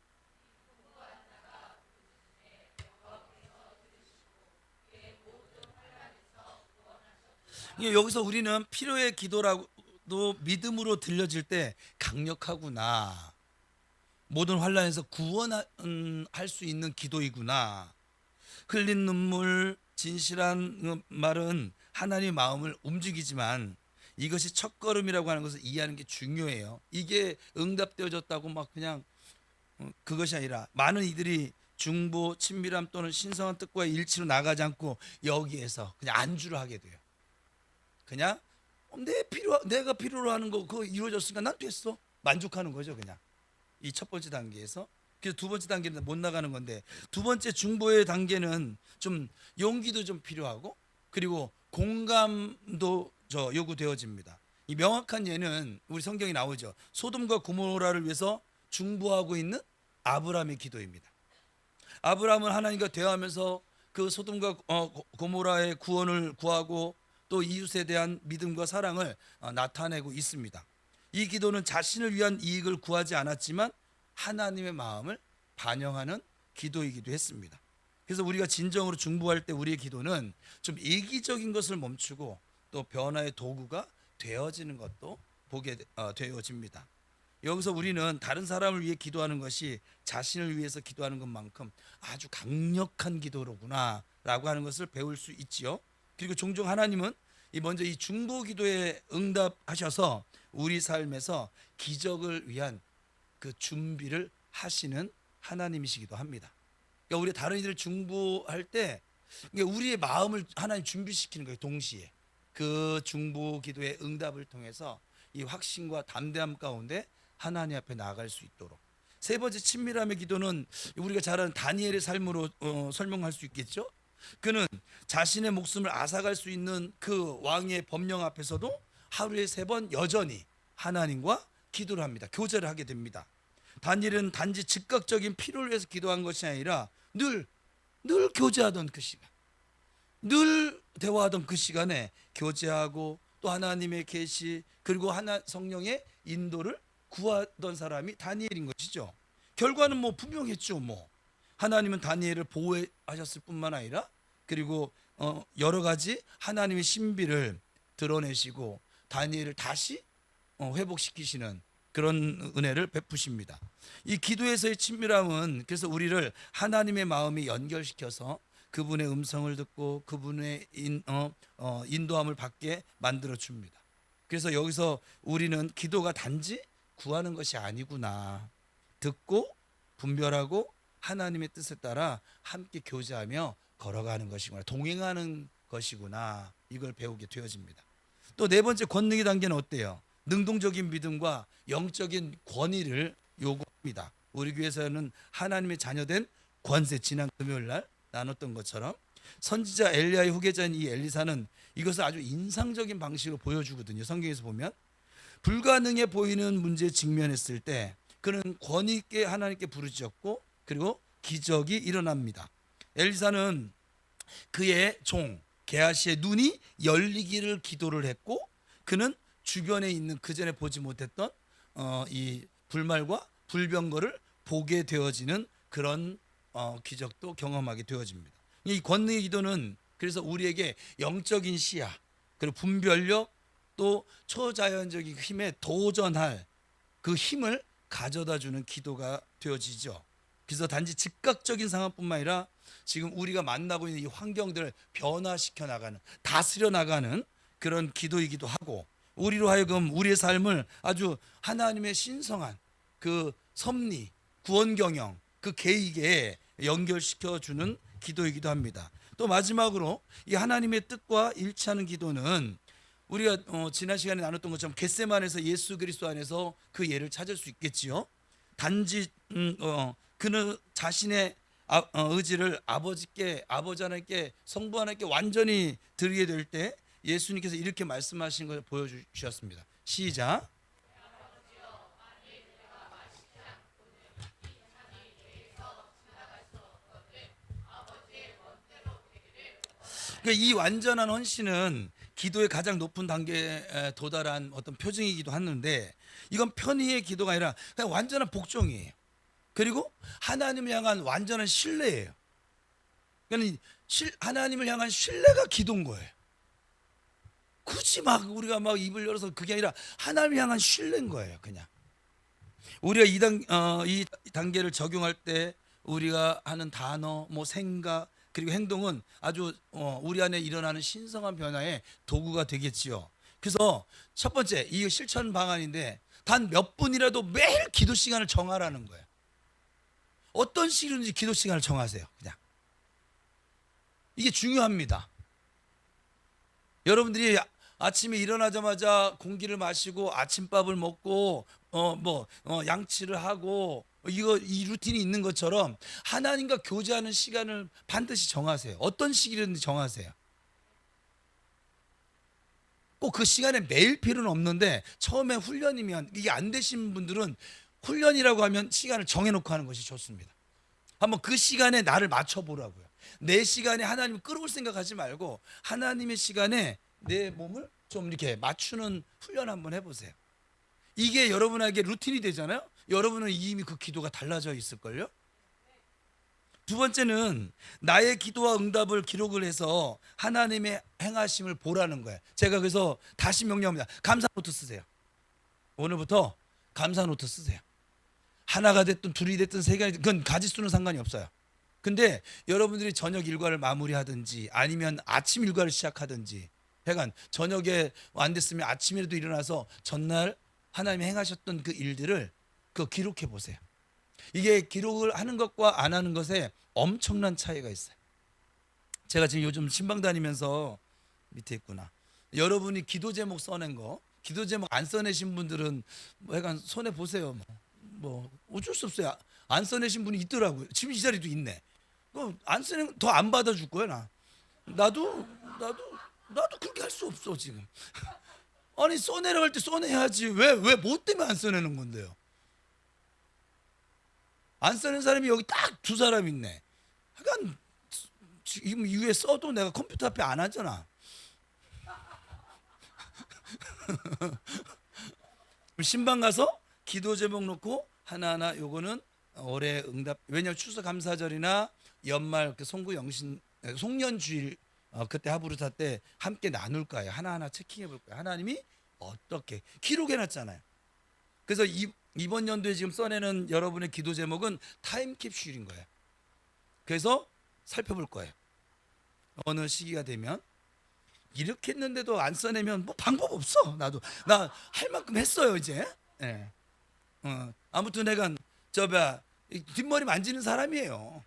여기서 우리는 필요의 기도라도 믿음으로 들려질 때 강력하구나, 모든 환난에서 구원할 수 있는 기도이구나, 흘린 눈물, 진실한 말은 하나님의 마음을 움직이지만 이것이 첫걸음이라고 하는 것을 이해하는 게 중요해요. 이게 응답되어졌다고 막 그냥 그것이 아니라, 많은 이들이 중보, 친밀함 또는 신성한 뜻과 일치로 나가지 않고 여기에서 그냥 안주를 하게 돼요. 그냥 내가 필요로 하는 거 그거 이루어졌으니까 난 됐어, 만족하는 거죠. 그냥 이 첫 번째 단계에서. 그래서 두 번째 단계는 못 나가는 건데, 두 번째 중보의 단계는 좀 용기도 좀 필요하고, 그리고 공감도 요구되어집니다. 이 명확한 예는 우리 성경에 나오죠. 소돔과 고모라를 위해서 중보하고 있는 아브라함의 기도입니다. 아브라함은 하나님과 대화하면서 그 소돔과 고모라의 구원을 구하고 또 이웃에 대한 믿음과 사랑을 나타내고 있습니다. 이 기도는 자신을 위한 이익을 구하지 않았지만 하나님의 마음을 반영하는 기도이기도 했습니다. 그래서 우리가 진정으로 중보할 때 우리의 기도는 좀 이기적인 것을 멈추고 또 변화의 도구가 되어지는 것도 보게 되어집니다. 여기서 우리는 다른 사람을 위해 기도하는 것이 자신을 위해서 기도하는 것만큼 아주 강력한 기도로구나 라고 하는 것을 배울 수 있지요. 그리고 종종 하나님은 먼저 이 중보 기도에 응답하셔서 우리 삶에서 기적을 위한 그 준비를 하시는 하나님이시기도 합니다. 그러니까 우리 다른 이들 중보할 때 우리의 마음을 하나님 준비시키는 거예요. 동시에 그 중보 기도의 응답을 통해서 이 확신과 담대함 가운데 하나님 앞에 나아갈 수 있도록. 세 번째, 친밀함의 기도는 우리가 잘 아는 다니엘의 삶으로 설명할 수 있겠죠. 그는 자신의 목숨을 앗아갈 수 있는 그 왕의 법령 앞에서도 하루에 3번 여전히 하나님과 기도를 합니다. 교제를 하게 됩니다. 다니엘은 단지 즉각적인 필요를 위해서 기도한 것이 아니라 늘 교제하던 그 시간, 늘 대화하던 그 시간에 교제하고 또 하나님의 계시, 그리고 성령의 인도를 구하던 사람이 다니엘인 것이죠. 결과는 분명했죠. 하나님은 다니엘을 보호하셨을 뿐만 아니라 그리고 여러 가지 하나님의 신비를 드러내시고 다니엘을 다시 회복시키시는 그런 은혜를 베푸십니다. 이 기도에서의 친밀함은 그래서 우리를 하나님의 마음에 연결시켜서 그분의 음성을 듣고 그분의 인도함을 받게 만들어 줍니다. 그래서 여기서 우리는 기도가 단지 구하는 것이 아니구나, 듣고 분별하고 하나님의 뜻에 따라 함께 교제하며 걸어가는 것이구나, 동행하는 것이구나, 이걸 배우게 되어집니다. 또 네 번째 권능의 단계는 어때요? 능동적인 믿음과 영적인 권위를 요구합니다. 우리 교회에서는 하나님의 자녀된 권세, 지난 금요일 날 나눴던 것처럼 선지자 엘리야의 후계자인 이 엘리사는 이것을 아주 인상적인 방식으로 보여주거든요. 성경에서 보면 불가능해 보이는 문제에 직면했을 때 그는 권위 있게 하나님께 부르짖었고 그리고 기적이 일어납니다. 엘리사는 그의 종 게하시의 눈이 열리기를 기도를 했고 그는 주변에 있는 그전에 보지 못했던 이 불말과 불병거를 보게 되어지는 그런 기적도 경험하게 되어집니다. 이 권능의 기도는 그래서 우리에게 영적인 시야 그리고 분별력 또 초자연적인 힘에 도전할 그 힘을 가져다주는 기도가 되어지죠. 그래서 단지 즉각적인 상황뿐만 아니라 지금 우리가 만나고 있는 이 환경들을 변화시켜 나가는, 다스려 나가는 그런 기도이기도 하고, 우리로 하여금 우리의 삶을 아주 하나님의 신성한 그 섭리, 구원 경영, 그 계획에 연결시켜 주는 기도이기도 합니다. 또 마지막으로 이 하나님의 뜻과 일치하는 기도는 우리가 지난 시간에 나눴던 것처럼 겟세마네에서 예수 그리스도 안에서 그 예를 찾을 수 있겠지요. 단지 그는 자신의 의지를 아버지 하나님께, 성부 하나님께 완전히 드리게 될 때 예수님께서 이렇게 말씀하신 것을 보여주셨습니다. 시작. 그러니까 이 완전한 헌신은 기도의 가장 높은 단계에 도달한 어떤 표징이기도 하는데, 이건 편의의 기도가 아니라 그냥 완전한 복종이에요. 그리고 하나님을 향한 완전한 신뢰예요. 그러니까 하나님을 향한 신뢰가 기도인 거예요. 굳이 막 우리가 막 입을 열어서 그게 아니라 하나님을 향한 신뢰인 거예요. 그냥 우리가 이 단계를 적용할 때 우리가 하는 단어, 뭐 생각 그리고 행동은 아주 우리 안에 일어나는 신성한 변화의 도구가 되겠지요. 그래서 첫 번째 이 실천 방안인데 단 몇 분이라도 매일 기도 시간을 정하라는 거예요. 어떤 식이든지 기도 시간을 정하세요. 그냥 이게 중요합니다. 여러분들이 아침에 일어나자마자 공기를 마시고 아침밥을 먹고 양치를 하고 이 루틴이 있는 것처럼 하나님과 교제하는 시간을 반드시 정하세요. 어떤 시기든지 정하세요. 꼭 그 시간에 매일 필요는 없는데 처음에 훈련이면 이게 안 되신 분들은 훈련이라고 하면 시간을 정해놓고 하는 것이 좋습니다. 한번 그 시간에 나를 맞춰보라고요. 내 시간에 하나님을 끌어올 생각하지 말고 하나님의 시간에 내 몸을 좀 이렇게 맞추는 훈련 한번 해보세요. 이게 여러분에게 루틴이 되잖아요. 여러분은 이미 그 기도가 달라져 있을걸요. 두 번째는 나의 기도와 응답을 기록을 해서 하나님의 행하심을 보라는 거예요. 제가 그래서 다시 명령합니다. 감사 노트 쓰세요. 오늘부터 감사 노트 쓰세요. 하나가 됐든 둘이 됐든 세 개가 됐든 그건 가지수는 상관이 없어요. 근데 여러분들이 저녁 일과를 마무리하든지 아니면 아침 일과를 시작하든지 하여간 저녁에 안 됐으면 아침이라도 일어나서 전날 하나님이 행하셨던 그 일들을 기록해 보세요. 이게 기록을 하는 것과 안 하는 것에 엄청난 차이가 있어요. 제가 지금 요즘 신방 다니면서 밑에 있구나. 여러분이 기도 제목 써낸 거, 기도 제목 안 써내신 분들은 약간 손해 보세요. 뭐 어쩔 수 없어요. 안 써내신 분이 있더라고요. 지금 이 자리도 있네. 안 쓰는 더 안 받아줄 거야 나도 그렇게 할 수 없어 지금. 아니 써내라고 할 때 써내야지. 왜 뭐 때문에 안 써내는 건데요? 안 쓰는 사람이 여기 딱 두 사람 있네. 하여간 지금 이후에 써도 내가 컴퓨터 앞에 안 하잖아. 신방 가서 기도 제목 놓고 하나하나 요거는 올해 응답. 왜냐면 추수감사절이나 연말 그 송구영신 송년주일 그때 하부르타 때 함께 나눌 거예요. 하나하나 체킹해 볼 거예요. 하나님이 어떻게 기록해 놨잖아요. 그래서 이번 연도에 지금 써내는 여러분의 기도 제목은 타임캡슐인 거예요. 그래서 살펴볼 거예요. 어느 시기가 되면 이렇게 했는데도 안 써내면 뭐 방법 없어. 나 할 만큼 했어요 이제. 네. 아무튼 내가 뒷머리 만지는 사람이에요.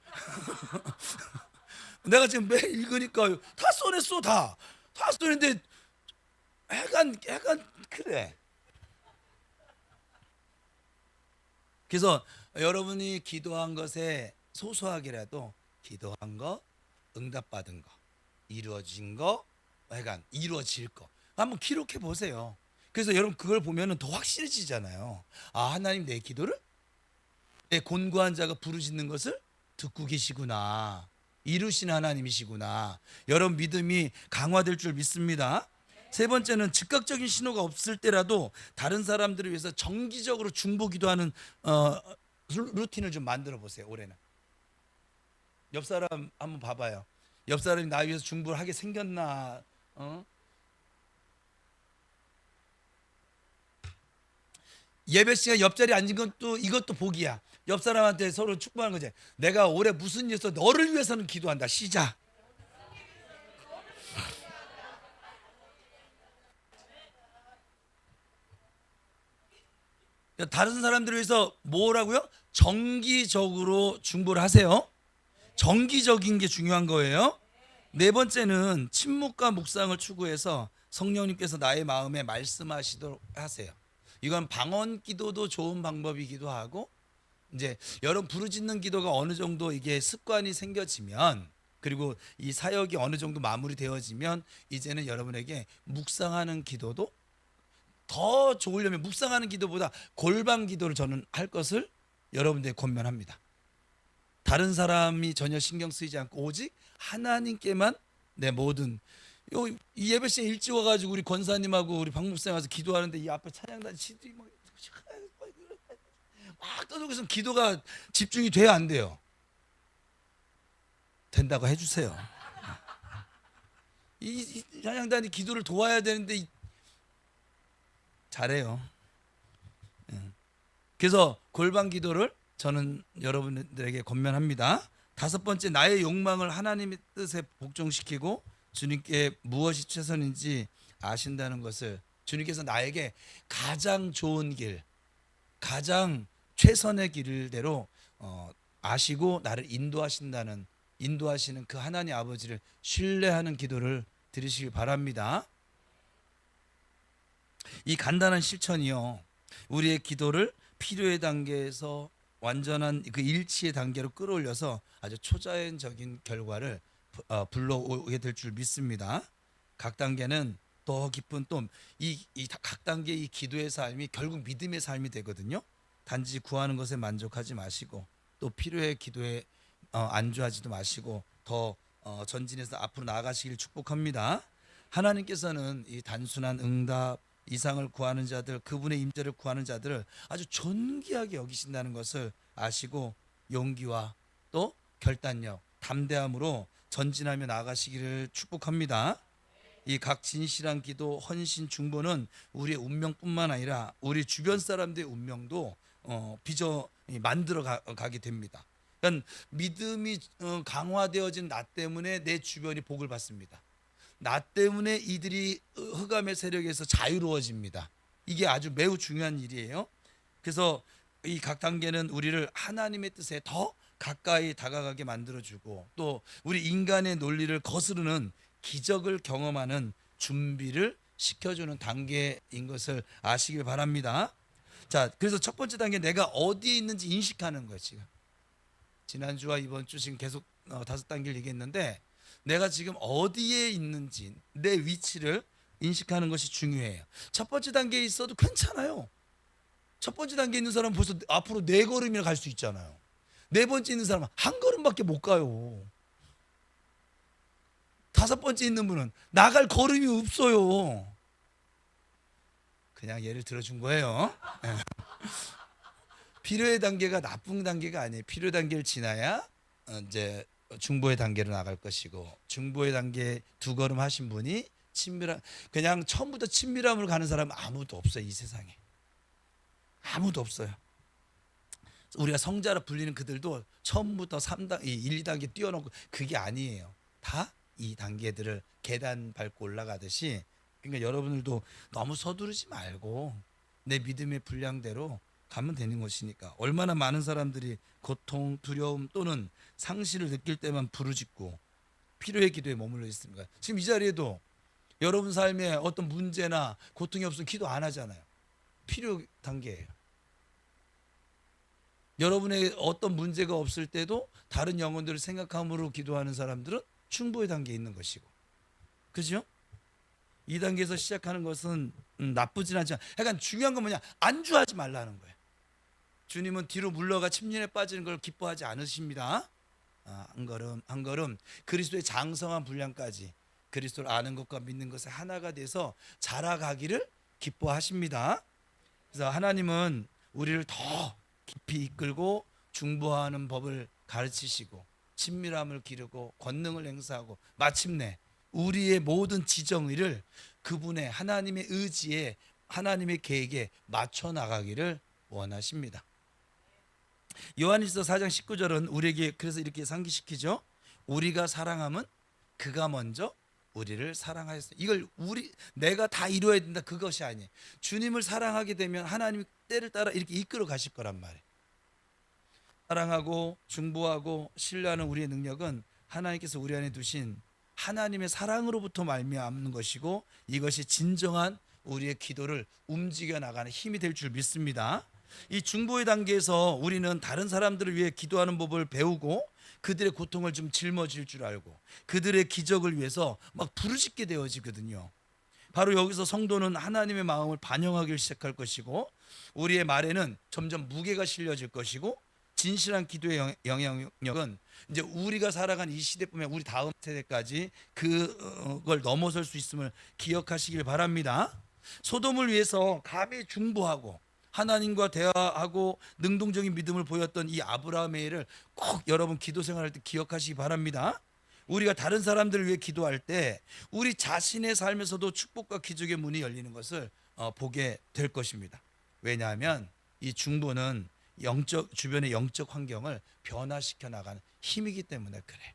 내가 지금 매일 읽으니까 다 써냈어. 다 써냈는데 약간 그래. 그래서 여러분이 기도한 것에 소소하게라도 기도한 거, 응답받은 거, 이루어진 거, 약간 이루어질 거 한번 기록해 보세요. 그래서 여러분 그걸 보면은 더 확실해지잖아요. 아, 하나님 내 기도를, 내 곤고한 자가 부르짖는 것을 듣고 계시구나. 이루신 하나님이시구나. 여러분 믿음이 강화될 줄 믿습니다. 세 번째는 즉각적인 신호가 없을 때라도 다른 사람들을 위해서 정기적으로 중보기도하는 루틴을 좀 만들어 보세요. 올해는 옆 사람 한번 봐봐요. 옆 사람이 나 위해서 중보를 하게 생겼나? 예배 시간 옆자리에 앉은 것도 이것도 복이야. 옆 사람한테 서로 축복하는 거지. 내가 올해 무슨 일 있어 너를 위해서는 기도한다. 시작. 다른 사람들을 위해서 뭐라고요? 정기적으로 중보를 하세요. 정기적인 게 중요한 거예요. 네 번째는 침묵과 묵상을 추구해서 성령님께서 나의 마음에 말씀하시도록 하세요. 이건 방언 기도도 좋은 방법이기도 하고, 이제 여러분 부르짖는 기도가 어느 정도 이게 습관이 생겨지면, 그리고 이 사역이 어느 정도 마무리되어지면 이제는 여러분에게 묵상하는 기도도 더 좋으려면 묵상하는 기도보다 골방 기도를 저는 할 것을 여러분들에게 권면합니다. 다른 사람이 전혀 신경 쓰이지 않고 오직 하나님께만 내 모든, 이 예배 시간 일찍 와가지고 우리 권사님하고 우리 박 목사님 와서 기도하는데 이 앞에 찬양단 시들이 막 떠들고 있으면 기도가 집중이 돼요, 안 돼요? 된다고 해주세요. 이 찬양단이 기도를 도와야 되는데 잘해요. 그래서 골방 기도를 저는 여러분들에게 권면합니다. 다섯 번째, 나의 욕망을 하나님의 뜻에 복종시키고 주님께 무엇이 최선인지 아신다는 것을, 주님께서 나에게 가장 좋은 길, 가장 최선의 길대로 아시고 나를 인도하시는 그 하나님 아버지를 신뢰하는 기도를 드리시길 바랍니다. 이 간단한 실천이요, 우리의 기도를 필요의 단계에서 완전한 그 일치의 단계로 끌어올려서 아주 초자연적인 결과를 불러오게 될 줄 믿습니다. 각 단계는 더 깊은 또 이 각 단계 이 기도의 삶이 결국 믿음의 삶이 되거든요. 단지 구하는 것에 만족하지 마시고 또 필요의 기도에 안주하지도 마시고 더 전진해서 앞으로 나아가시길 축복합니다. 하나님께서는 이 단순한 응답, 이상을 구하는 자들, 그분의 임재를 구하는 자들을 아주 존귀하게 여기신다는 것을 아시고 용기와 또 결단력, 담대함으로 전진하며 나아가시기를 축복합니다. 이 각 진실한 기도, 헌신, 중보는 우리의 운명뿐만 아니라 우리 주변 사람들의 운명도 빚어 만들어 가게 됩니다. 그러니까 믿음이 강화되어진 나 때문에 내 주변이 복을 받습니다. 나 때문에 이들이 흑암의 세력에서 자유로워집니다. 이게 아주 매우 중요한 일이에요. 그래서 이 각 단계는 우리를 하나님의 뜻에 더 가까이 다가가게 만들어주고 또 우리 인간의 논리를 거스르는 기적을 경험하는 준비를 시켜주는 단계인 것을 아시길 바랍니다. 자, 그래서 첫 번째 단계, 내가 어디에 있는지 인식하는 거예요. 지난주와 이번 주 지금 계속 다섯 단계를 얘기했는데 내가 지금 어디에 있는지 내 위치를 인식하는 것이 중요해요. 첫 번째 단계에 있어도 괜찮아요. 첫 번째 단계에 있는 사람은 벌써 앞으로 네 걸음이나 갈 수 있잖아요. 네 번째 있는 사람은 한 걸음밖에 못 가요. 다섯 번째 있는 분은 나갈 걸음이 없어요. 그냥 예를 들어준 거예요. 필요의 단계가 나쁜 단계가 아니에요. 필요 단계를 지나야 이제 중보의 단계로 나갈 것이고, 중보의 단계 두 걸음 하신 분이 친밀한, 그냥 처음부터 친밀함으로 가는 사람은 아무도 없어요. 이 세상에 아무도 없어요. 우리가 성자라 불리는 그들도 처음부터 3단, 1, 2단계 뛰어넘고 그게 아니에요. 다 이 단계들을 계단 밟고 올라가듯이, 그러니까 여러분들도 너무 서두르지 말고 내 믿음의 분량대로 가면 되는 것이니까. 얼마나 많은 사람들이 고통, 두려움 또는 상실을 느낄 때만 부르짖고 필요의 기도에 머물러 있습니까? 지금 이 자리에도 여러분 삶에 어떤 문제나 고통이 없으면 기도 안 하잖아요. 필요 단계예요. 여러분의 어떤 문제가 없을 때도 다른 영혼들을 생각함으로 기도하는 사람들은 충보의 단계에 있는 것이고, 그죠? 이 단계에서 시작하는 것은 나쁘진 않지만, 약간 중요한 건 뭐냐? 안주하지 말라는 거예요. 주님은 뒤로 물러가 침륜에 빠지는 걸 기뻐하지 않으십니다. 한 걸음 한 걸음 그리스도의 장성한 분량까지 그리스도를 아는 것과 믿는 것에 하나가 돼서 자라가기를 기뻐하십니다. 그래서 하나님은 우리를 더 깊이 이끌고 중보하는 법을 가르치시고 친밀함을 기르고 권능을 행사하고 마침내 우리의 모든 지정의를 그분의 하나님의 의지에 하나님의 계획에 맞춰 나가기를 원하십니다. 요한일서 4장 19절은 우리에게 그래서 이렇게 상기시키죠. 우리가 사랑하면 그가 먼저 우리를 사랑하였어요. 이걸 내가 다 이루어야 된다, 그것이 아니에요. 주님을 사랑하게 되면 하나님이 때를 따라 이렇게 이끌어 가실 거란 말이에요. 사랑하고 중보하고 신뢰하는 우리의 능력은 하나님께서 우리 안에 두신 하나님의 사랑으로부터 말미암는 것이고, 이것이 진정한 우리의 기도를 움직여 나가는 힘이 될 줄 믿습니다. 이 중보의 단계에서 우리는 다른 사람들을 위해 기도하는 법을 배우고 그들의 고통을 좀 짊어질 줄 알고 그들의 기적을 위해서 막 부르짖게 되어지거든요. 바로 여기서 성도는 하나님의 마음을 반영하기 시작할 것이고, 우리의 말에는 점점 무게가 실려질 것이고, 진실한 기도의 영향력은 이제 우리가 살아간 이 시대뿐만 우리 다음 세대까지 그걸 넘어설 수 있음을 기억하시길 바랍니다. 소돔을 위해서 감히 중보하고 하나님과 대화하고 능동적인 믿음을 보였던 이 아브라함의 일을 꼭 여러분 기도 생활할 때 기억하시기 바랍니다. 우리가 다른 사람들을 위해 기도할 때 우리 자신의 삶에서도 축복과 기적의 문이 열리는 것을 보게 될 것입니다. 왜냐하면 이 중보는 주변의 영적 환경을 변화시켜 나가는 힘이기 때문에 그래.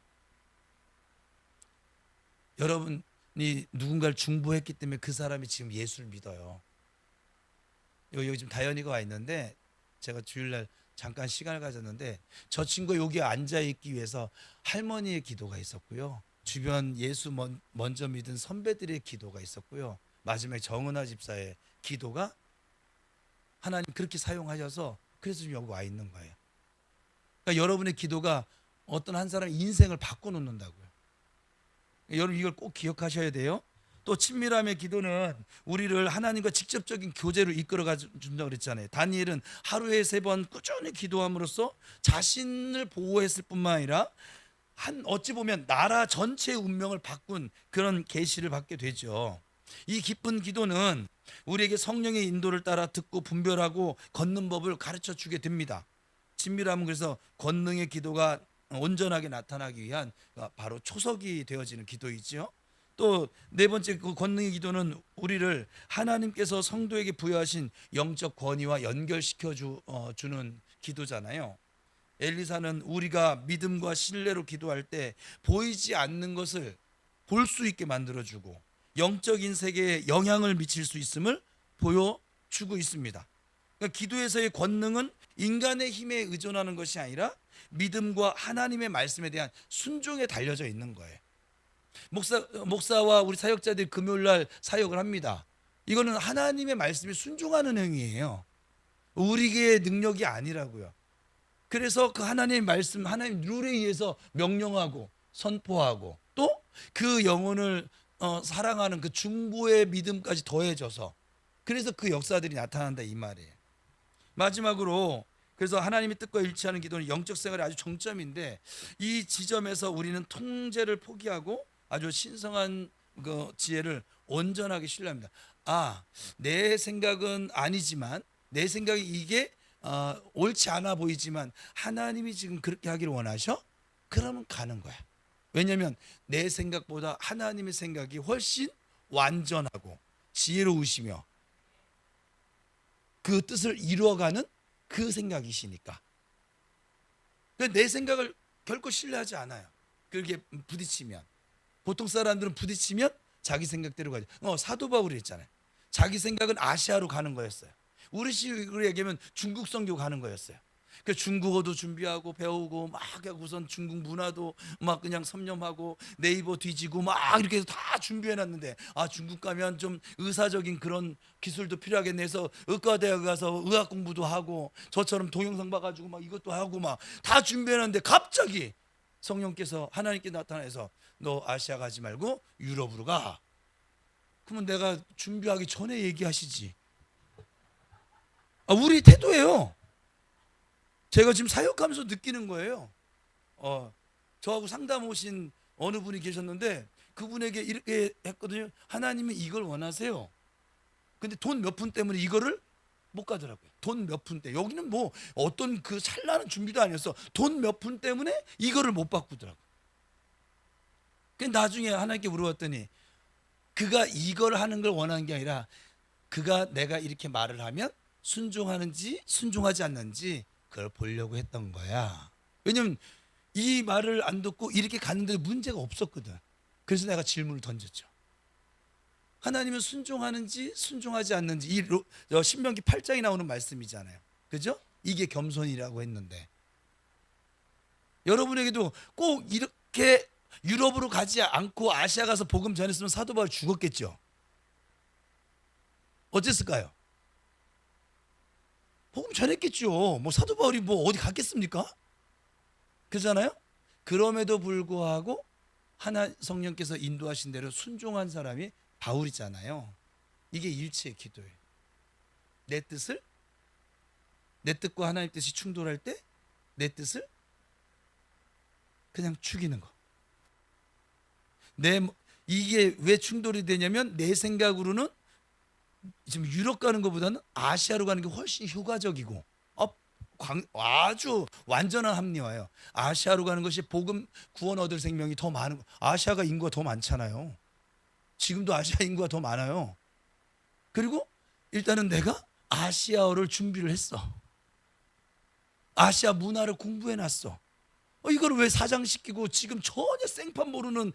여러분이 누군가를 중보했기 때문에 그 사람이 지금 예수를 믿어요. 여기 지금 다현이가 와 있는데 제가 주일날 잠깐 시간을 가졌는데 저 친구가 여기 앉아 있기 위해서 할머니의 기도가 있었고요, 주변 예수 먼저 믿은 선배들의 기도가 있었고요, 마지막에 정은아 집사의 기도가 하나님 그렇게 사용하셔서 그래서 지금 여기 와 있는 거예요. 그러니까 여러분의 기도가 어떤 한 사람의 인생을 바꿔놓는다고요. 여러분 이걸 꼭 기억하셔야 돼요. 또 친밀함의 기도는 우리를 하나님과 직접적인 교제로 이끌어가 준다고 그랬잖아요. 다니엘은 하루에 3번 꾸준히 기도함으로써 자신을 보호했을 뿐만 아니라 어찌 보면 나라 전체의 운명을 바꾼 그런 계시를 받게 되죠. 이 깊은 기도는 우리에게 성령의 인도를 따라 듣고 분별하고 걷는 법을 가르쳐 주게 됩니다. 친밀함은 그래서 권능의 기도가 온전하게 나타나기 위한 바로 초석이 되어지는 기도이죠. 또 네 번째 그 권능의 기도는 우리를 하나님께서 성도에게 부여하신 영적 권위와 연결시켜 주는 기도잖아요. 엘리사는 우리가 믿음과 신뢰로 기도할 때 보이지 않는 것을 볼 수 있게 만들어주고 영적인 세계에 영향을 미칠 수 있음을 보여주고 있습니다. 그러니까 기도에서의 권능은 인간의 힘에 의존하는 것이 아니라 믿음과 하나님의 말씀에 대한 순종에 달려져 있는 거예요. 목사와 우리 사역자들이 금요일날 사역을 합니다. 이거는 하나님의 말씀에 순종하는 행위예요. 우리의 능력이 아니라고요. 그래서 그 하나님의 말씀, 하나님 룰에 의해서 명령하고 선포하고 또 그 영혼을 사랑하는 그 중보의 믿음까지 더해져서 그래서 그 역사들이 나타난다 이 말이에요. 마지막으로 그래서 하나님의 뜻과 일치하는 기도는 영적 생활의 아주 정점인데, 이 지점에서 우리는 통제를 포기하고 아주 신성한 그 지혜를 온전하게 신뢰합니다. 내 생각은 아니지만, 내 생각이 이게 옳지 않아 보이지만 하나님이 지금 그렇게 하기를 원하셔? 그러면 가는 거야. 왜냐하면 내 생각보다 하나님의 생각이 훨씬 완전하고 지혜로우시며 그 뜻을 이루어가는 그 생각이시니까. 내 생각을 결코 신뢰하지 않아요. 그렇게 부딪히면. 보통 사람들은 부딪히면 자기 생각대로 가죠. 사도 바울이 했잖아요. 자기 생각은 아시아로 가는 거였어요. 우리 식으로 얘기하면 중국 선교 가는 거였어요. 그 중국어도 준비하고 배우고 막 하고선 중국 문화도 막 그냥 섭렵하고 네이버 뒤지고 막 이렇게 해서 다 준비해 놨는데, 아 중국 가면 좀 의사적인 그런 기술도 필요하겠네 해서 의과대학 가서 의학 공부도 하고 저처럼 동영상 봐가지고 막 이것도 하고 막 다 준비해 놨는데 갑자기 성령께서 하나님께 나타나서 너 아시아 가지 말고 유럽으로 가. 그러면 내가 준비하기 전에 얘기하시지. 우리 태도예요. 제가 지금 사역하면서 느끼는 거예요. 저하고 상담 오신 어느 분이 계셨는데 그분에게 이렇게 했거든요. 하나님은 이걸 원하세요. 근데 돈 몇 푼 때문에 이거를 못 가더라고요. 돈 몇 푼 때. 여기는 뭐 어떤 그 찬란한 준비도 아니었어. 돈 몇 푼 때문에 이거를 못 바꾸더라고요. 그 나중에 하나님께 물어봤더니 그가 이걸 하는 걸 원하는 게 아니라 그가 내가 이렇게 말을 하면 순종하는지 순종하지 않는지 그걸 보려고 했던 거야. 왜냐면 이 말을 안 듣고 이렇게 갔는데 문제가 없었거든. 그래서 내가 질문을 던졌죠. 하나님은 순종하는지 순종하지 않는지, 이 신명기 8장에 나오는 말씀이잖아요. 그죠? 이게 겸손이라고 했는데 여러분에게도 꼭 이렇게 유럽으로 가지 않고 아시아 가서 복음 전했으면 사도 바울 죽었겠죠. 어땠을까요? 복음 전했겠죠. 뭐 사도 바울이 뭐 어디 갔겠습니까? 그렇잖아요. 그럼에도 불구하고 하나 성령께서 인도하신 대로 순종한 사람이 바울이잖아요. 이게 일치의 기도예요. 내 뜻과 하나님 뜻이 충돌할 때 내 뜻을 그냥 죽이는 거. 이게 왜 충돌이 되냐면 내 생각으로는 지금 유럽 가는 것보다는 아시아로 가는 게 훨씬 효과적이고 아주 완전한 합리화예요. 아시아로 가는 것이 복음 구원 얻을 생명이 더 많은, 아시아가 인구가 더 많잖아요. 지금도 아시아 인구가 더 많아요. 그리고 일단은 내가 아시아어를 준비를 했어. 아시아 문화를 공부해 놨어. 이걸 왜 사장시키고 지금 전혀 생판 모르는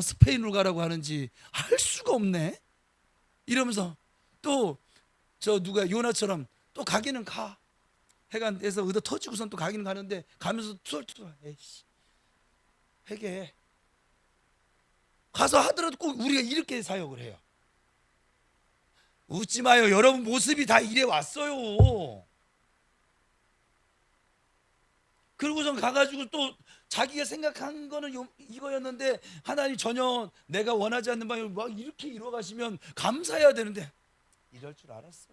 스페인으로 가라고 하는지 알 수가 없네. 이러면서 또 누가 요나처럼 또 가기는 가. 해가 돼서 의도 터지고선 또 가기는 가는데 가면서 투덜투덜 에이씨 회개해. 가서 하더라도 꼭 우리가 이렇게 사역을 해요. 웃지 마요. 여러분 모습이 다 이래 왔어요. 그러고선 가가지고 또 자기가 생각한 거는 이거였는데 하나님 전혀 내가 원하지 않는 방향으로 막 이렇게 이루어가시면 감사해야 되는데 이럴 줄 알았어.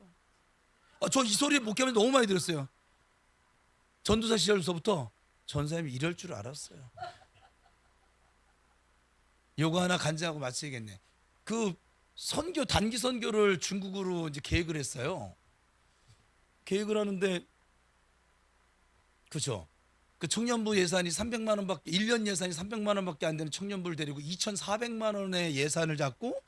저 이 소리 목회하면서 너무 많이 들었어요. 전도사 시절서부터 전사님이 이럴 줄 알았어요. 요거 하나 간증하고 마치겠네. 그 단기 선교를 중국으로 이제 계획을 했어요. 계획을 하는데 그죠? 그 청년부 예산이 300만 원밖에, 1년 예산이 300만 원밖에 안 되는 청년부를 데리고 2,400만 원의 예산을 잡고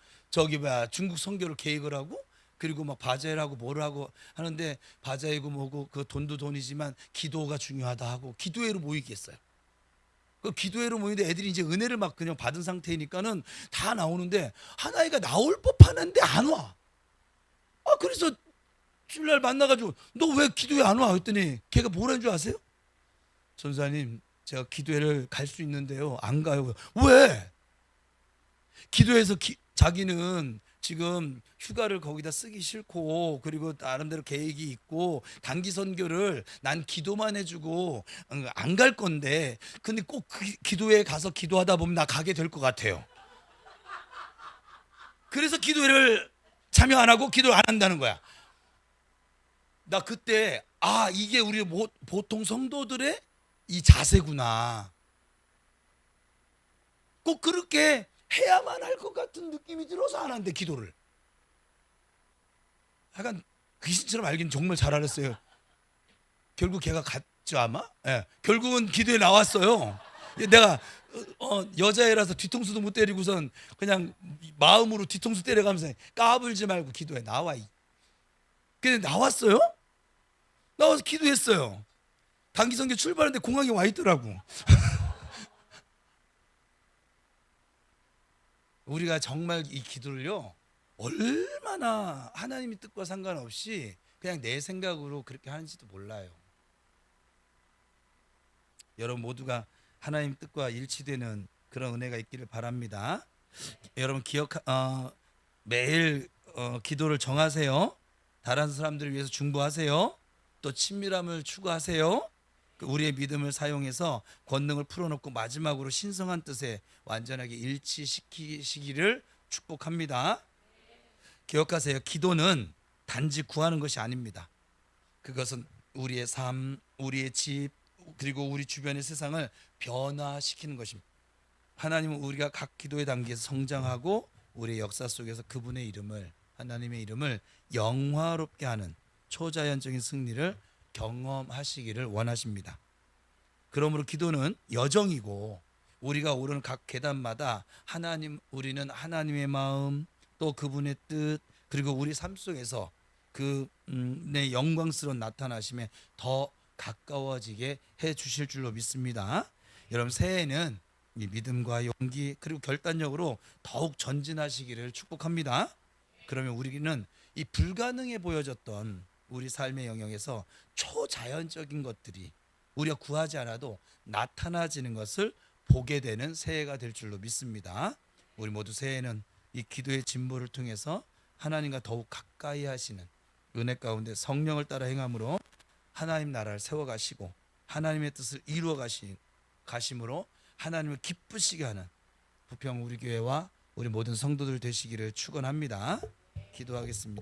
중국 선교를 계획을 하고, 그리고 막 바자회를 하고 뭐를 하고 하는데, 바자회고 뭐고 그 돈도 돈이지만 기도가 중요하다 하고 기도회로 모이겠어요. 그 기도회로 모이는데 애들이 이제 은혜를 막 그냥 받은 상태니까는 다 나오는데 하나이가 나올 법하는데 안 와. 그래서 주일날 만나가지고 너 왜 기도회 안 와? 했더니 걔가 뭐라는 줄 아세요? 전사님, 제가 기도회를 갈 수 있는데요 안 가요. 왜? 기도회에서 자기는 지금 휴가를 거기다 쓰기 싫고, 그리고 나름대로 계획이 있고 단기 선교를 난 기도만 해주고 안 갈 건데, 근데 꼭 그 기도회에 가서 기도하다 보면 나 가게 될 것 같아요. 그래서 기도회를 참여 안 하고 기도를 안 한다는 거야. 나 그때 이게 우리 보통 성도들의 이 자세구나. 꼭 그렇게 해야만 할 것 같은 느낌이 들어서 안 한대, 기도를. 약간 귀신처럼 알긴 정말 잘 알았어요. 결국 걔가 갔죠 아마. 예. 결국은 기도에 나왔어요. 내가 여자애라서 뒤통수도 못 때리고선 그냥 마음으로 뒤통수 때려가면서 까불지 말고 기도에 나와. 근데 나왔어요. 나와서 기도했어요. 단기 선교 출발하는데 공항에 와 있더라고. 우리가 정말 이 기도를요, 얼마나 하나님의 뜻과 상관없이 그냥 내 생각으로 그렇게 하는지도 몰라요. 여러분 모두가 하나님 뜻과 일치되는 그런 은혜가 있기를 바랍니다. 여러분 매일 기도를 정하세요. 다른 사람들을 위해서 중보하세요. 또 친밀함을 추구하세요. 우리의 믿음을 사용해서 권능을 풀어놓고 마지막으로 신성한 뜻에 완전하게 일치시키시기를 축복합니다. 기억하세요. 기도는 단지 구하는 것이 아닙니다. 그것은 우리의 삶, 우리의 집, 그리고 우리 주변의 세상을 변화시키는 것입니다. 하나님은 우리가 각 기도의 단계에서 성장하고 우리의 역사 속에서 그분의 이름을, 하나님의 이름을 영화롭게 하는 초자연적인 승리를 경험하시기를 원하십니다. 그러므로 기도는 여정이고 우리가 오르는 각 계단마다 우리는 하나님의 마음, 또 그분의 뜻, 그리고 우리 삶 속에서 그의 영광스러운 나타나심에 더 가까워지게 해 주실 줄로 믿습니다. 여러분 새해에는 이 믿음과 용기 그리고 결단력으로 더욱 전진하시기를 축복합니다. 그러면 우리는 이 불가능해 보여졌던 우리 삶의 영역에서 초자연적인 것들이 우리가 구하지 않아도 나타나지는 것을 보게 되는 새해가 될 줄로 믿습니다. 우리 모두 새해에는 이 기도의 진보를 통해서 하나님과 더욱 가까이 하시는 은혜 가운데 성령을 따라 행함으로 하나님 나라를 세워가시고 하나님의 뜻을 이루어 가심으로 하나님을 기쁘시게 하는 부평 우리 교회와 우리 모든 성도들 되시기를 축원합니다. 기도하겠습니다.